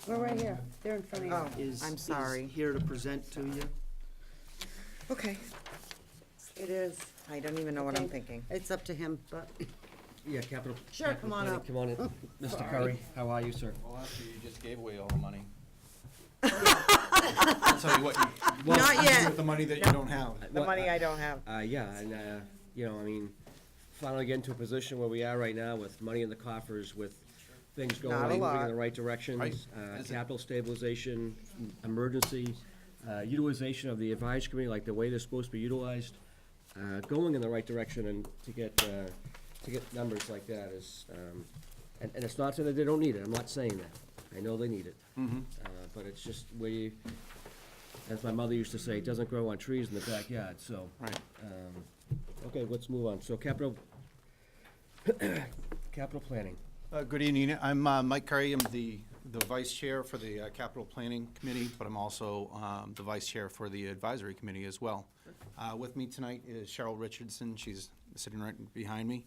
We're right here. They're in front of you. Oh, I'm sorry. is here to present to you. Okay. It is. I don't even know what I'm Okay. thinking. It's up to him, but Yeah, capital. Sure, capital come on planning. up. Come on in. Mr. Sorry. Curry, how are you, sir? Well, after you just gave away all the money. I'll tell you what, you Not do yet. with the money that you don't have. The money I don't have. Yeah, and, you know, I mean, finally getting to a position where we are right now with money in the coffers, with things going, Not a moving in lot. the right directions. Right. Is it- Capital stabilization, emergency, utilization of the advisory committee, like the way they're supposed to be utilized, going in the right direction, and to get numbers like that is, and it's not so that they don't need it, I'm not saying that. I know they need it. But it's just where you, as my mother used to say, it doesn't grow on trees in the backyard, so. Right. Okay, let's move on. So capital, capital planning. Good evening. I'm Mike Curry. I'm the vice chair for the capital planning committee, but I'm also the vice chair for the advisory committee as well. With me tonight is Cheryl Richardson. She's sitting right behind me.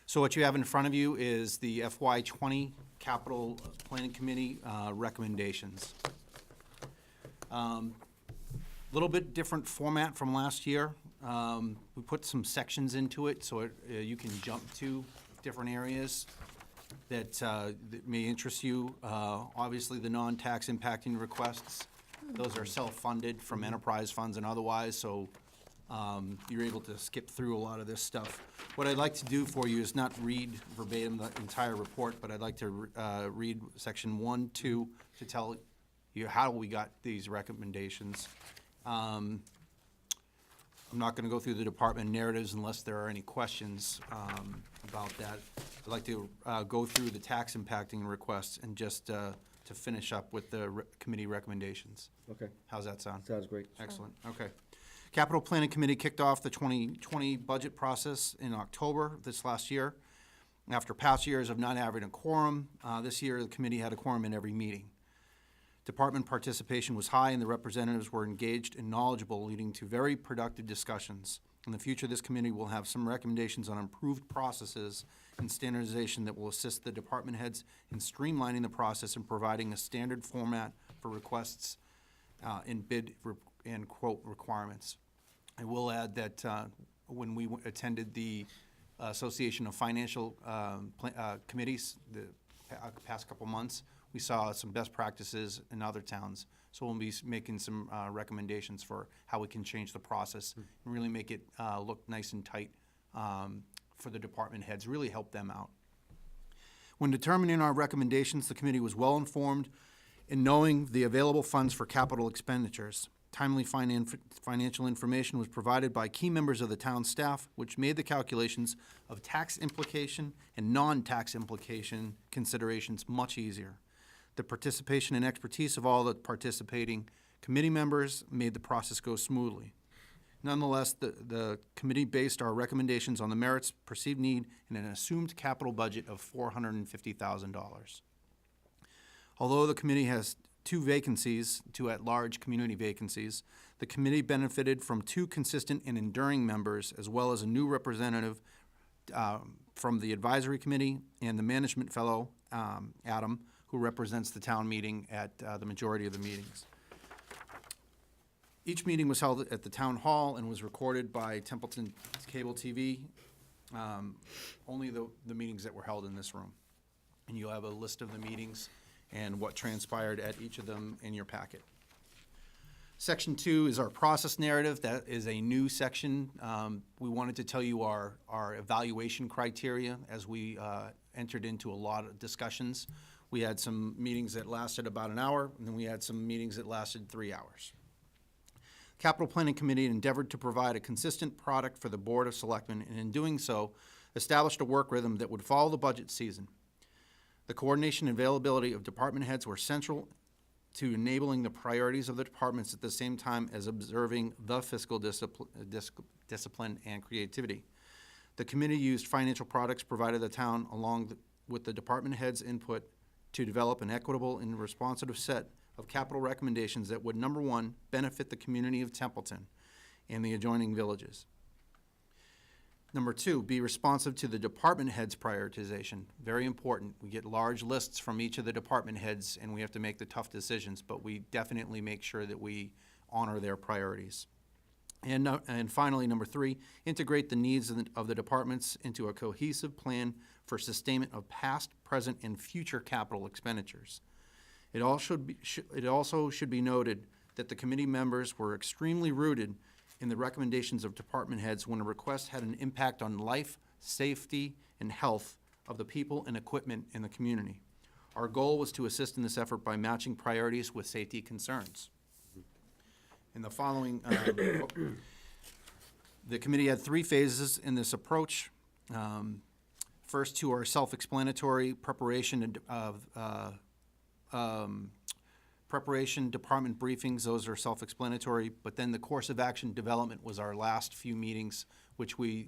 So what you have in front of you is the FY20 capital planning committee recommendations. Little bit different format from last year. We put some sections into it so you can jump to different areas that may interest you. Obviously, the non-tax impacting requests, those are self-funded from enterprise funds and otherwise, so you're able to skip through a lot of this stuff. What I'd like to do for you is not read verbatim the entire report, but I'd like to read section 1, 2, to tell you how we got these recommendations. I'm not gonna go through the department narratives unless there are any questions about that. I'd like to go through the tax impacting requests and just to finish up with the committee recommendations. Okay, How's that sound? sounds great. Excellent, okay. Capital Planning Committee kicked off the 2020 budget process in October of this last year. After past years of not having a quorum, this year the committee had a quorum in every meeting. Department participation was high and the representatives were engaged and knowledgeable, leading to very productive discussions. In the future, this committee will have some recommendations on improved processes and standardization that will assist the department heads in streamlining the process and providing a standard format for requests and bid and quote requirements. I will add that when we attended the Association of Financial Committees the past couple months, we saw some best practices in other towns. So we'll be making some recommendations for how we can change the process and really make it look nice and tight for the department heads, really help them out. When determining our recommendations, the committee was well informed in knowing the available funds for capital expenditures. Timely financial information was provided by key members of the town staff, which made the calculations of tax implication and non-tax implication considerations much easier. The participation and expertise of all the participating committee members made the process go smoothly. Nonetheless, the committee based our recommendations on the merits, perceived need, and an assumed capital budget of $450,000. Although the committee has two at-large community vacancies, the committee benefited from two consistent and enduring members, as well as a new representative from the advisory committee and the management fellow, Adam, who represents the town meeting at the majority of the meetings. Each meeting was held at the town hall and was recorded by Templeton Cable TV, only the meetings that were held in this room. And you'll have a list of the meetings and what transpired at each of them in your packet. Section 2 is our process narrative. That is a new section. We wanted to tell you our evaluation criteria as we entered into a lot of discussions. We had some meetings that lasted about an hour, and then we had some meetings that lasted 3 hours. Capital Planning Committee endeavored to provide a consistent product for the Board of Selectmen, and in doing so, established a work rhythm that would follow the budget season. The coordination and availability of department heads were central to enabling the priorities of the departments at the same time as observing the fiscal discipline and creativity. The committee used financial products provided the town along with the department heads' input to develop an equitable and responsive set of capital recommendations that would, number one, benefit the community of Templeton and the adjoining villages. Number two, be responsive to the department heads' prioritization. Very important. We get large lists from each of the department heads, and we have to make the tough decisions, but we definitely make sure that we honor their priorities. And finally, number three, integrate the needs of the departments into a cohesive plan for sustainment of past, present, and future capital expenditures. It also should be noted that the committee members were extremely rooted in the recommendations of department heads when a request had an impact on life, safety, and health of the people and equipment in the community. Our goal was to assist in this effort by matching priorities with safety concerns. In the following, the committee had 3 phases in this approach. First two are self-explanatory: preparation department briefings. Those are self-explanatory. But then the course of action development was our last few meetings, which we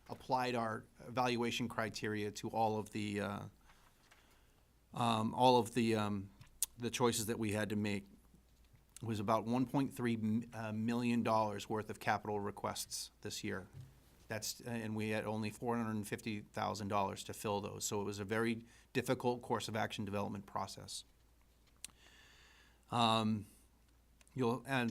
applied our evaluation criteria to all of the choices that we had to make. It was about $1.3 million worth of capital requests this year. And we had only $450,000 to fill those. So it was a very difficult course of action development process. And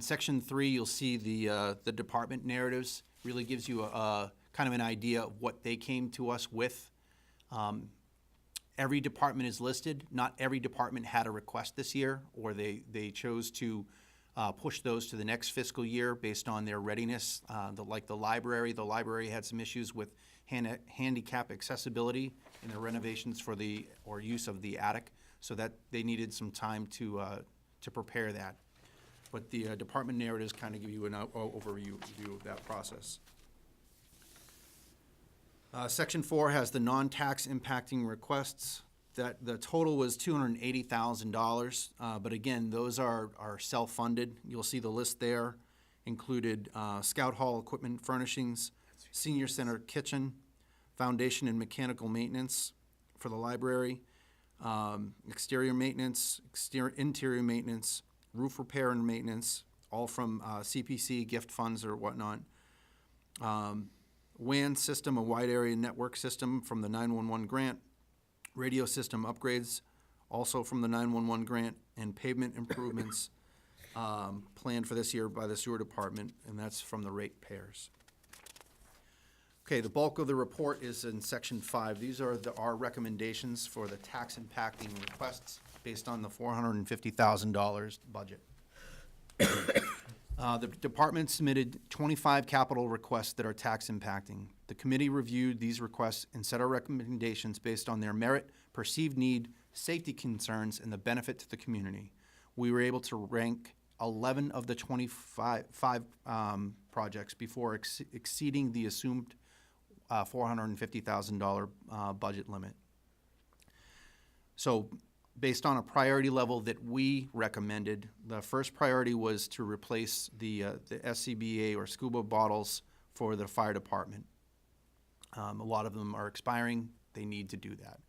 section 3, you'll see the department narratives. Really gives you a kind of an idea of what they came to us with. Every department is listed. Not every department had a request this year, or they chose to push those to the next fiscal year based on their readiness. Like the library had some issues with handicap accessibility in their renovations or use of the attic, so that they needed some time to prepare that. But the department narratives kind of give you an overview of that process. Section 4 has the non-tax impacting requests. That the total was $280,000, but again, those are self-funded. You'll see the list there included Scout Hall equipment furnishings, Senior Center kitchen, foundation and mechanical maintenance for the library, exterior maintenance, interior maintenance, roof repair and maintenance, all from CPC gift funds or whatnot. WAN system, a wide area network system from the 911 grant. Radio system upgrades, also from the 911 grant, and pavement improvements planned for this year by the sewer department, and that's from the ratepayers. Okay, the bulk of the report is in section 5. These are our recommendations for the tax impacting requests based on the $450,000 budget. The department submitted 25 capital requests that are tax impacting. The committee reviewed these requests and set our recommendations based on their merit, perceived need, safety concerns, and the benefit to the community. We were able to rank 11 of the 25 projects before exceeding the assumed $450,000 budget limit. So, based on a priority level that we recommended, the first priority was to replace the SCBA or scuba bottles for the fire department. A lot of them are expiring. They need to do that.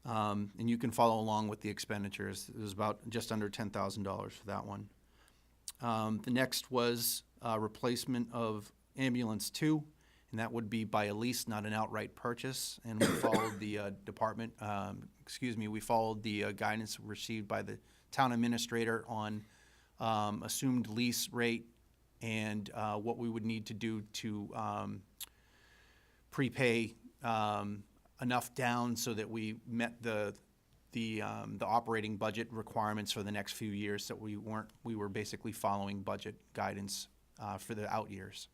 And you can follow along with the expenditures. It was about just under $10,000 for that one. The next was replacement of ambulance 2, and that would be by a lease, not an outright purchase. And we followed the we followed the guidance received by the town administrator on assumed lease rate and what we would need to do to prepay enough down so that we met the the operating budget requirements for the next few years, that we were basically following budget guidance for the out years.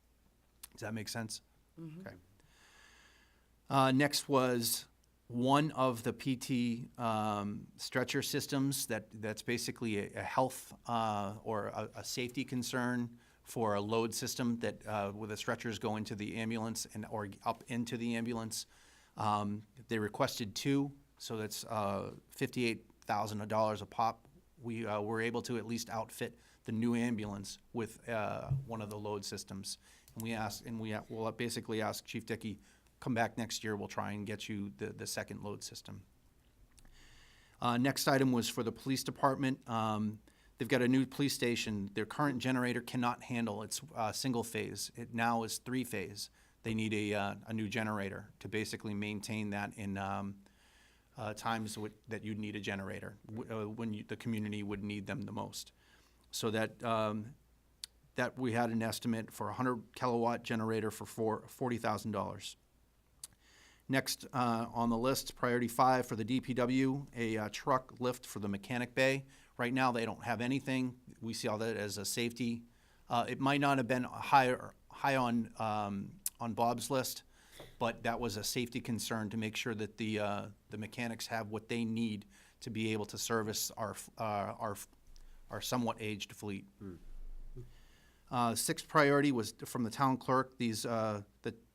Does that make sense? Okay. Next was one of the PT stretcher systems that's basically a health or a safety concern for a load system that where the stretchers go into the ambulance or up into the ambulance. They requested two, so that's $58,000 a pop. We were able to at least outfit the new ambulance with one of the load systems. And we'll basically ask Chief Dickey, come back next year, we'll try and get you the second load system. Next item was for the police department. They've got a new police station. Their current generator cannot handle its single phase. It now is 3-phase. They need a new generator to basically maintain that in times that you'd need a generator, when the community would need them the most. So that we had an estimate for a 100 kilowatt generator for $40,000. Next on the list, priority 5 for the DPW, a truck lift for the mechanic bay. Right now, they don't have anything. We see all that as a safety. It might not have been high on Bob's list, but that was a safety concern to make sure that the mechanics have what they need to be able to service our somewhat aged fleet. Sixth priority was from the town clerk. These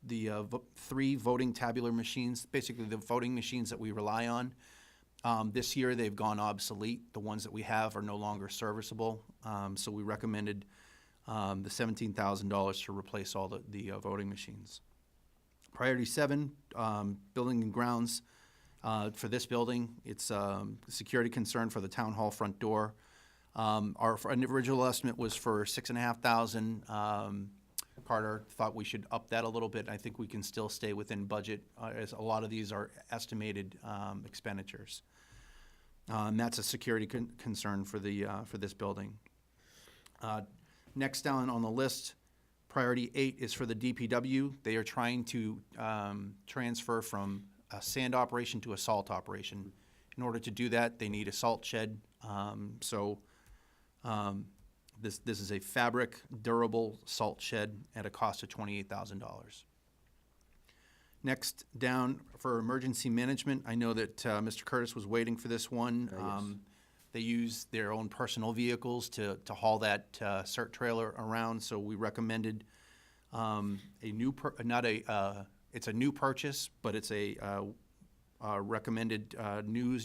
the 3 voting tabular machines, basically the voting machines that we rely on. This year they've gone obsolete. The ones that we have are no longer serviceable. So we recommended the $17,000 to replace all the voting machines. Priority 7, building and grounds. For this building, it's a security concern for the town hall front door. Our original estimate was for $6,500. Carter thought we should up that a little bit. I think we can still stay within budget, as a lot of these are estimated expenditures. And that's a security concern for this building. Next down on the list, priority 8 is for the DPW. They are trying to transfer from a sand operation to a salt operation. In order to do that, they need a salt shed. This is a fabric, durable salt shed at a cost of $28,000. Next down for emergency management, I know that Mr. Curtis was waiting for this one. Yes. They use their own personal vehicles to haul that CERT trailer around, so we recommended it's a new purchase, but it's a recommended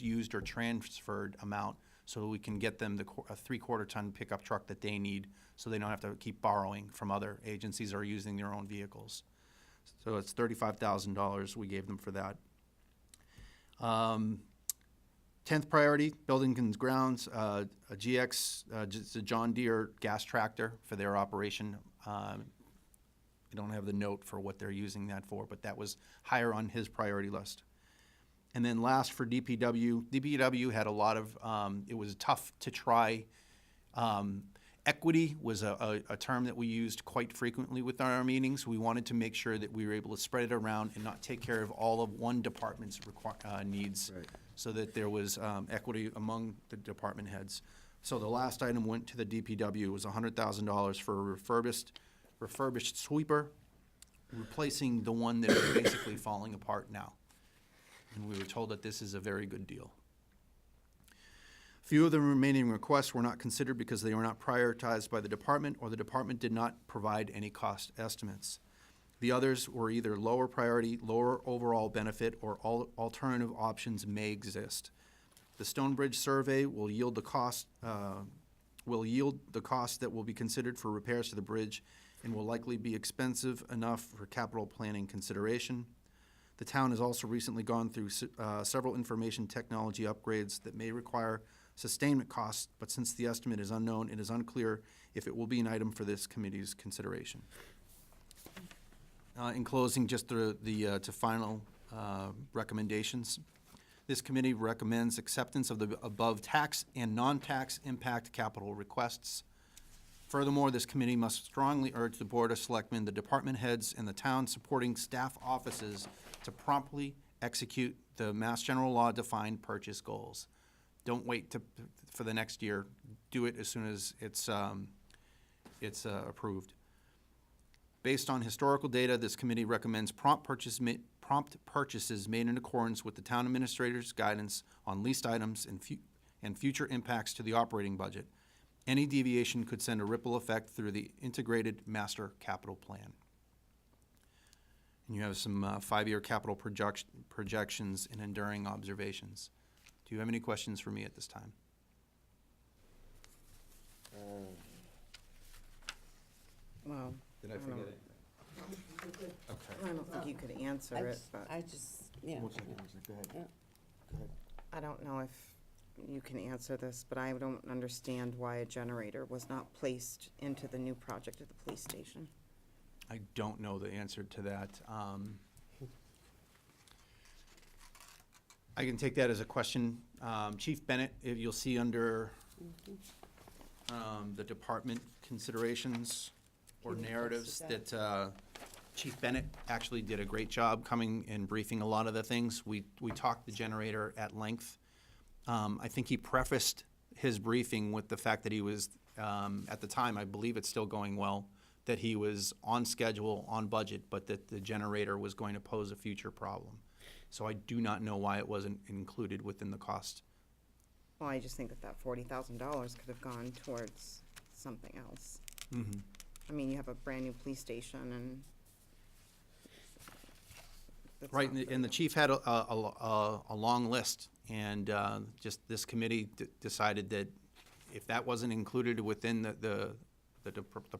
used or transferred amount, so we can get them a 3/4 ton pickup truck that they need, so they don't have to keep borrowing from other agencies or using their own vehicles. So it's $35,000 we gave them for that. 10th priority, building and grounds, a GX, just a John Deere gas tractor for their operation. I don't have the note for what they're using that for, but that was higher on his priority list. And then last for DPW had a lot of, it was tough to try. Equity was a term that we used quite frequently within our meetings. We wanted to make sure that we were able to spread it around and not take care of all of one department's needs, right, so that there was equity among the department heads. So the last item went to the DPW. It was $100,000 for a refurbished sweeper, replacing the one that is basically falling apart now. And we were told that this is a very good deal. Few of the remaining requests were not considered because they were not prioritized by the department, or the department did not provide any cost estimates. The others were either lower priority, lower overall benefit, or alternative options may exist. The Stonebridge survey will yield the cost that will be considered for repairs to the bridge, and will likely be expensive enough for capital planning consideration. The town has also recently gone through several information technology upgrades that may require sustainment costs, but since the estimate is unknown, it is unclear if it will be an item for this committee's consideration. In closing, just to final recommendations. This committee recommends acceptance of the above tax and non-tax impact capital requests. Furthermore, this committee must strongly urge the Board of Selectmen, the department heads, and the town supporting staff offices to promptly execute the Mass General Law defined purchase goals. Don't wait for the next year. Do it as soon as it's approved. Based on historical data, this committee recommends prompt purchases made in accordance with the town administrator's guidance on leased items and future impacts to the operating budget. Any deviation could send a ripple effect through the integrated master capital plan. And you have some 5-year capital projections and enduring observations. Do you have any questions for me at this time? Well, Did I don't- forget it? Okay. I don't think you could answer it, but I just, yeah. Go ahead. Yeah. I don't know if you can answer this, but I don't understand why a generator was not placed into the new project at the police station. I don't know the answer to that. I can take that as a question. Chief Bennett, if you'll see under the department considerations or narratives that Chief Bennett actually did a great job coming and briefing a lot of the things. We talked the generator at length. I think he prefaced his briefing with the fact that he was, at the time, I believe it's still going well, that he was on schedule, on budget, but that the generator was going to pose a future problem. So I do not know why it wasn't included within the cost. Well, I just think that $40,000 could have gone towards something else. Mm-hmm. I mean, you have a brand-new police station and. that's Right, not and the chief had a long list, and just this committee decided that if that wasn't included within the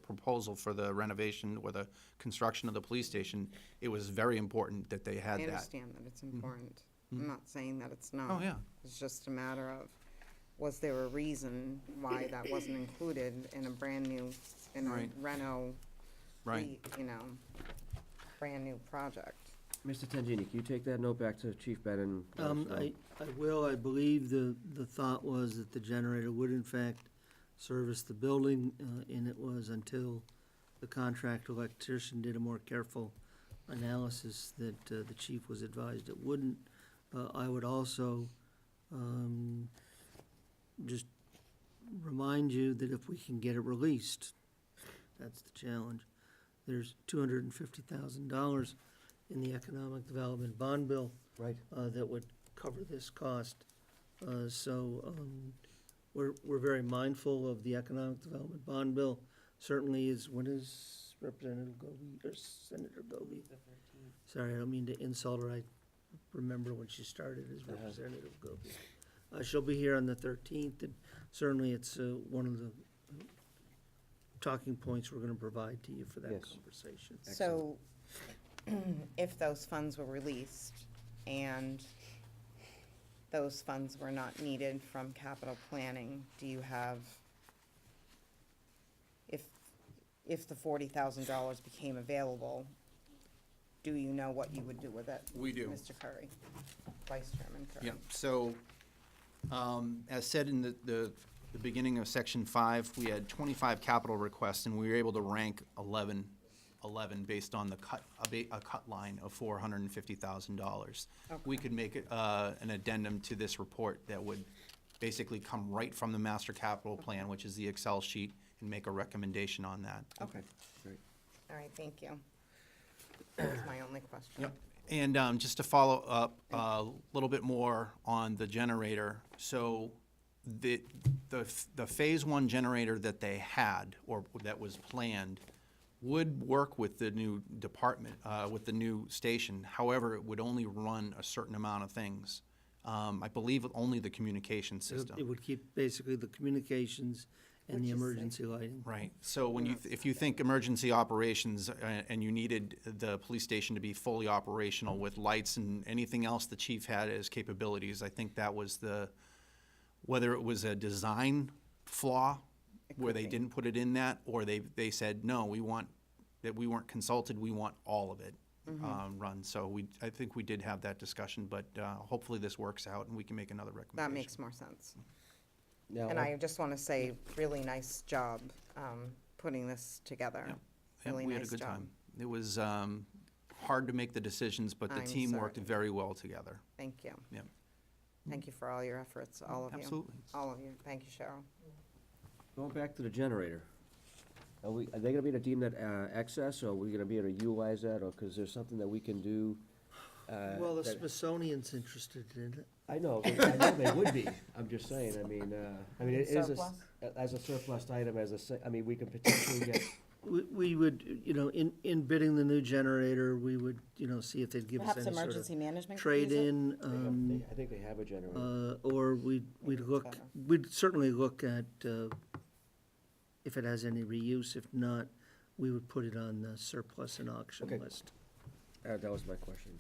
proposal for the renovation or the construction of the police station, it was very important that they had I that. understand that it's important. Mhm. I'm not saying that it's not. Oh, yeah. It's just a matter of, was there a reason why that wasn't included in a brand-new, in a Right. reno, Right. brand-new project? Mr. Tangini, can you take that note back to Chief Bennett? And let us know? I will. I believe the thought was that the generator would in fact service the building, and it was until the contract electrician did a more careful analysis that the chief was advised it wouldn't. I would also just remind you that if we can get it released, that's the challenge. There's $250,000 in the economic development bond bill. Right. That would cover this cost. We're very mindful of the economic development bond bill. Certainly is, when is Representative Goby, or Senator Goby? Sorry, I don't mean to insult her. I remember when she started as Representative Goby. She'll be here on the 13th, and certainly it's one of the talking points we're gonna provide to you for that Yes. conversation. So, if those funds were released and those funds were not needed from capital planning, do you have, if the $40,000 became available, do you know what you would do with it? We do. Mr. Curry, Vice Chairman Curry. Yeah, so, as said in the beginning of section 5, we had 25 capital requests, and we were able to rank 11 based on a cut line of $450,000. Okay. We could make an addendum to this report that would basically come right from the master capital plan, which is the Excel sheet, and make a recommendation on that. Okay. Great. All right, thank you. That was my only question. Yep. And just to follow up a little bit more on the generator, so the phase 1 generator that they had, or that was planned, would work with the new department, with the new station. However, it would only run a certain amount of things. I believe only the communication system. It would keep basically the communications and the emergency lighting. Right, so when if you think emergency operations and you needed the police station to be fully operational with lights and anything else the chief had as capabilities, I think that was whether it was a design flaw where they didn't put it in that, or they said, no, we weren't consulted, we want all of it run. So I think we did have that discussion, but hopefully this works out and we can make another recommendation. That makes more sense. Now, And I just want to say, really nice job putting this together. Yeah, Really we had a nice good job. time. It was hard to make the decisions, but the I'm team worked certain. very well together. Thank you. Yeah. Thank you for all your efforts, all of you. Absolutely. All of you. Thank you, Cheryl. Going back to the generator, are they gonna be able to deem that, excess, or are we gonna be able to utilize that, or, cause there's something that we can do? Well, the that- Smithsonian's interested in it. I know they would be, I'm just saying, it is Surplus? as a surplus item, we can potentially get, We would, in bidding the new generator, we would, see if they'd give us Perhaps any sort emergency of management could use it? trade-in, I think they have a generator. or we'd it's look, better. we'd certainly look at, if it has any reuse. If not, we would put it on the surplus and auction Okay. list. That was my question.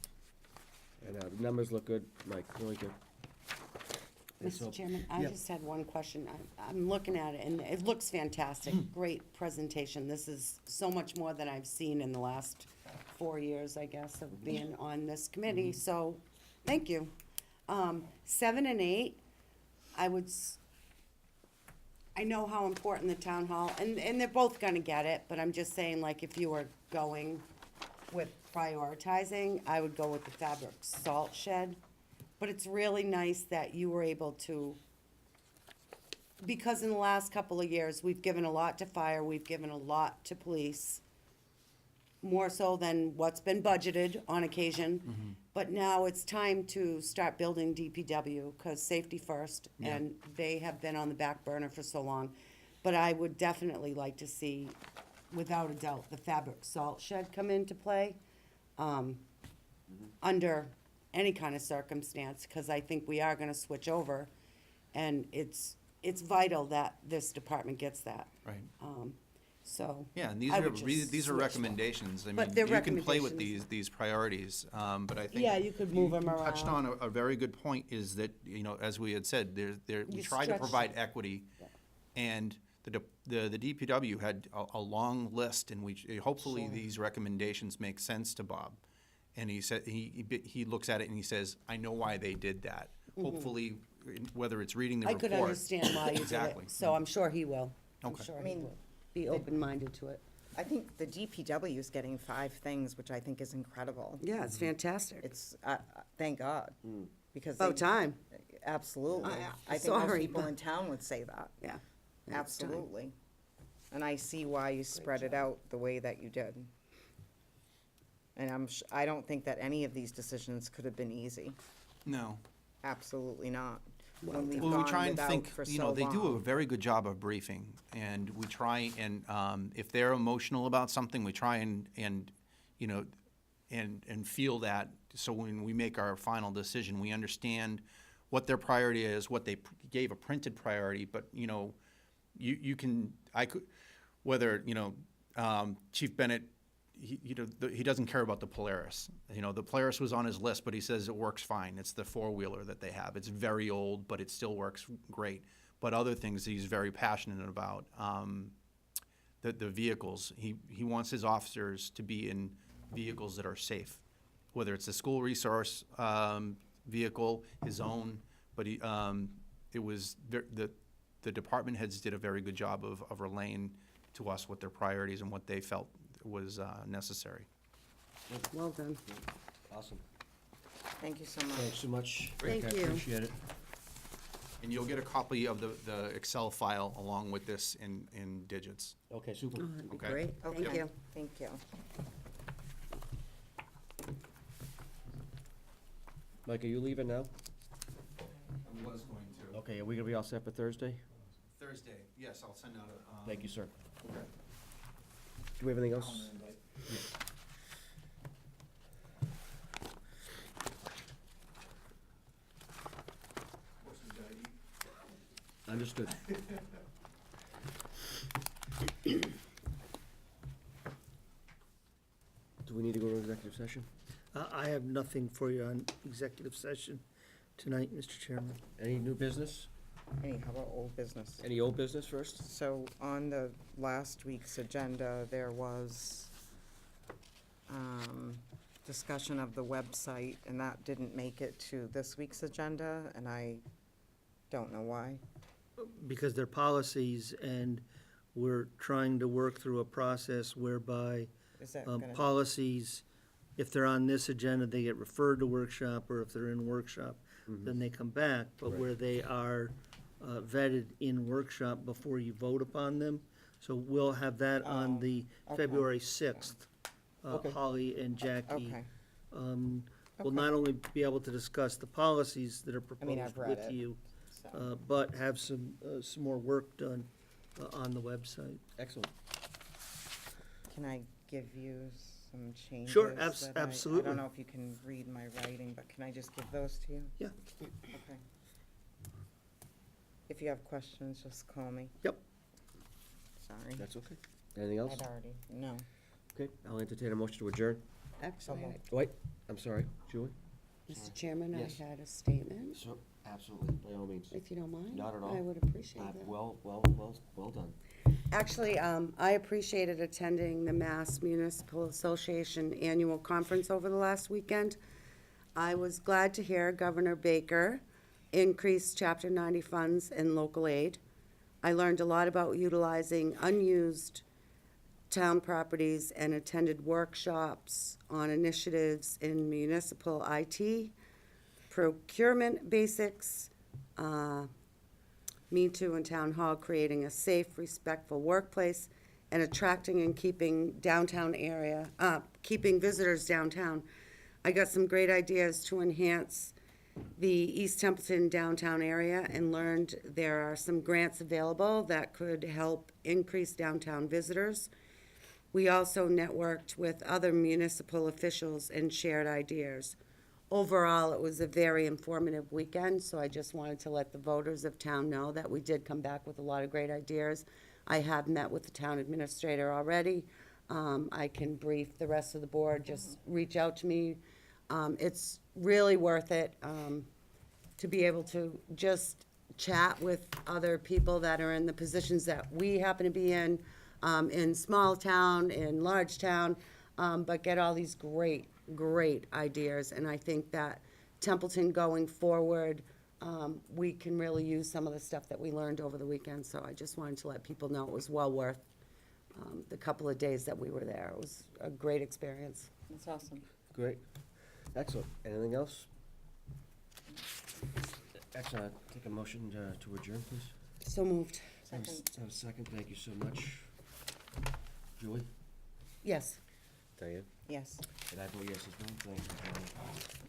And, the numbers look good, Mike, really good. And so- Mr. Chairman, I Yeah. just had one question. I'm looking at it, and it looks fantastic. Great presentation. This is so much more than I've seen in the last 4 years, I guess, of being on this committee, so, thank you. 7 and 8, I know how important the town hall, and they're both gonna get it, but I'm just saying, like, if you were going with prioritizing, I would go with the fabric salt shed. But it's really nice that you were able to, because in the last couple of years, we've given a lot to fire, we've given a lot to police, more so than what's been budgeted on occasion. But now it's time to start building DPW, because safety first, and they have been on the back burner for so long. But I would definitely like to see, without a doubt, the fabric salt shed come into play, under any kind of circumstance, because I think we are gonna switch over, and it's vital that this department gets that. Right. So. Yeah, and I would just these are switch them. recommendations. I But mean, they're you can play with recommendations. these priorities, but I think. Yeah, you could move them You touched around. on a very good point, is that, as we had said, we You try to stretch- provide equity. And the DPW had a long list, and hopefully these recommendations make sense to Bob. And he said, he looks at it and he says, I know why they did that. Hopefully, whether it's reading the I report. could understand why you did Exactly. it, so I'm sure he will. I'm Okay. sure I he mean, will be open-minded to it. I think the DPW is getting 5 things, which I think is incredible. Yeah, it's fantastic. It's, thank God, because. About they- time. Absolutely. I- I think most sorry, people but- in town would say that. Yeah. It's time. Absolutely. And I see why you spread it out the way that you did. And I don't think that any of these decisions could have been easy. No. Absolutely not. When we've Well, we gone try and without think, for so they do a long. very good job of briefing, and we try and, if they're emotional about something, we try and feel that, so when we make our final decision, we understand what their priority is, what they gave a printed priority, but, whether, Chief Bennett, he doesn't care about the Polaris. The Polaris was on his list, but he says it works fine. It's the four-wheeler that they have. It's very old, but it still works great. But other things he's very passionate about, the vehicles. He wants his officers to be in vehicles that are safe, whether it's a school resource vehicle, his own. But the department heads did a very good job of relaying to us what their priorities and what they felt was necessary. Well done. Awesome. Thank you so much. Thanks so much. Thank Rick, I you. appreciate it. And you'll get a copy of the Excel file along with this in digits. Okay, super. Oh, that'd be Okay. great. Thank Okay. you. Thank you. Mike, are you leaving now? I was going to. Okay, are we gonna be all set for Thursday? Thursday, yes, I'll send out a. Thank you, sir. Okay. Do we have anything else? Understood. Do we need to go to executive session? I have nothing for you on executive session tonight, Mr. Chairman. Any new business? Hey, how about old business? Any old business first? So on the last week's agenda, there was discussion of the website, and that didn't make it to this week's agenda, and I don't know why. Because they're policies, and we're trying to work through a process whereby Is that gonna? policies, if they're on this agenda, they get referred to workshop, or if they're in workshop, then they come back, but Right. where they are vetted in workshop before you vote upon them. So we'll have that on the okay. February 6th. Okay. Holly and Jackie Okay. will Okay. not only be able to discuss the policies that are I mean, proposed I've read with it, you, so. but have some more work done on the website. Excellent. Can I give you some changes? Sure, that I absolutely. don't know if you can read my writing, but can I just give those to you? Yeah. Okay. If you have questions, just call me. Yep. Sorry. That's okay. Anything else? I'd already, no. Okay, I'll entertain a motion to adjourn. Actually, Wait, I'm sorry, Julie? Mr. Chairman, Yes. I had a statement, So, absolutely, by all means. if you don't mind. Not at all. I would appreciate that. Well done. Actually, I appreciated attending the Mass Municipal Association Annual Conference over the last weekend. I was glad to hear Governor Baker increase Chapter 90 funds and local aid. I learned a lot about utilizing unused town properties and attended workshops on initiatives in municipal IT, procurement basics, Me Too and Town Hall, creating a safe, respectful workplace, and attracting and keeping keeping visitors downtown. I got some great ideas to enhance the East Templeton downtown area and learned there are some grants available that could help increase downtown visitors. We also networked with other municipal officials and shared ideas. Overall, it was a very informative weekend, so I just wanted to let the voters of town know that we did come back with a lot of great ideas. I have met with the town administrator already. I can brief the rest of the board, just reach out to me. It's really worth it to be able to just chat with other people that are in the positions that we happen to be in small town, in large town, but get all these great ideas. And I think that Templeton going forward, we can really use some of the stuff that we learned over the weekend. So I just wanted to let people know it was well worth the couple of days that we were there. It was a great experience. That's awesome. Great. Excellent. Anything else? Excellent. Take a motion to adjourn, please. So moved. Have a second. Thank you so much. Julie? Yes. Diane? Yes. And I vote yes as well. Thank you.